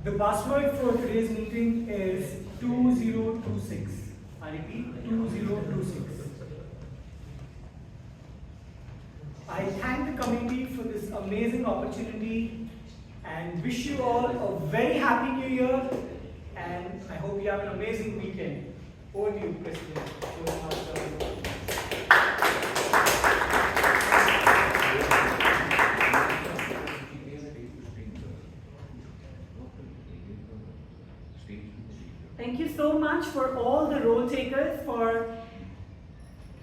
The password for today's meeting is 2026. I repeat, 2026. I thank the committee for this amazing opportunity and wish you all a very happy new year, and I hope you have an amazing weekend. Over to you, President. Thank you so much for all the role takers for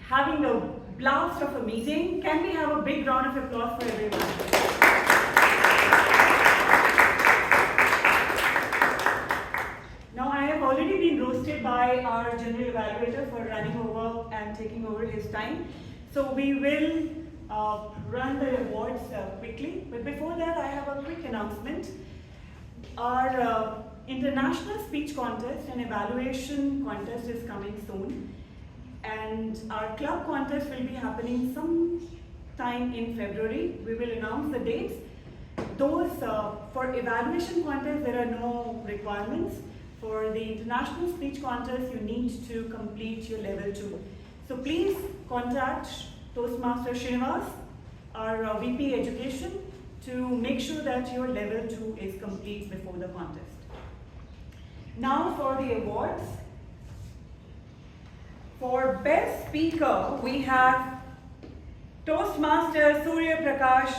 having a blast of a meeting. Can we have a big round of applause for everyone? Now, I have already been roasted by our general evaluator for running over and taking over his time. So we will run the awards quickly. But before that, I have a quick announcement. Our international speech contest and evaluation contest is coming soon. And our club contest will be happening sometime in February. We will announce the dates. Those, for evaluation contest, there are no requirements. For the international speech contest, you need to complete your level 2. So please contact Toastmaster Srinivas, our VP Education, to make sure that your level 2 is complete before the contest. Now for the awards. For Best Speaker, we have Toastmaster Surya Prakash.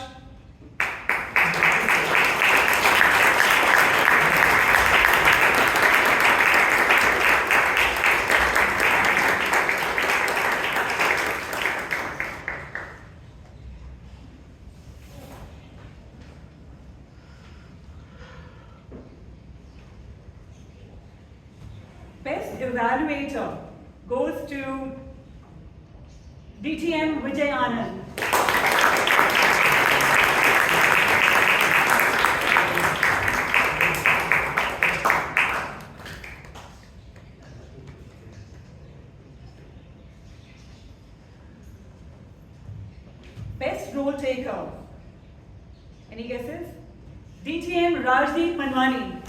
Best Evaluator goes to DTM Vijay Anand. Best Role Taker. Any guesses? DTM Rajdeep Manwani.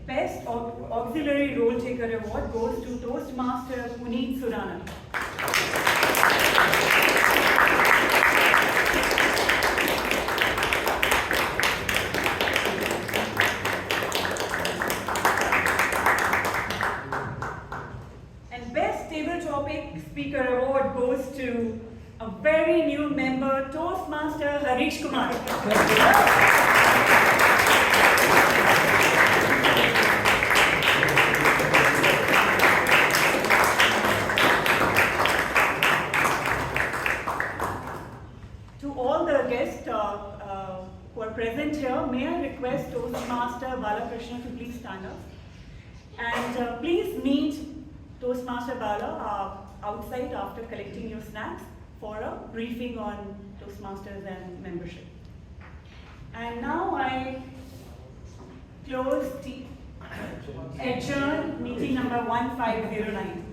Best Auxiliary Role Taker Award goes to Toastmaster Puneet Surana. And Best Table Topic Speaker Award goes to a very new member, Toastmaster Harish Kumar. Who are present here, may I request Toastmaster Balakrishna to please stand up. And please meet Toastmaster Bala outside after collecting your snacks for a briefing on Toastmasters and membership. And now I close adjourn meeting number 1509.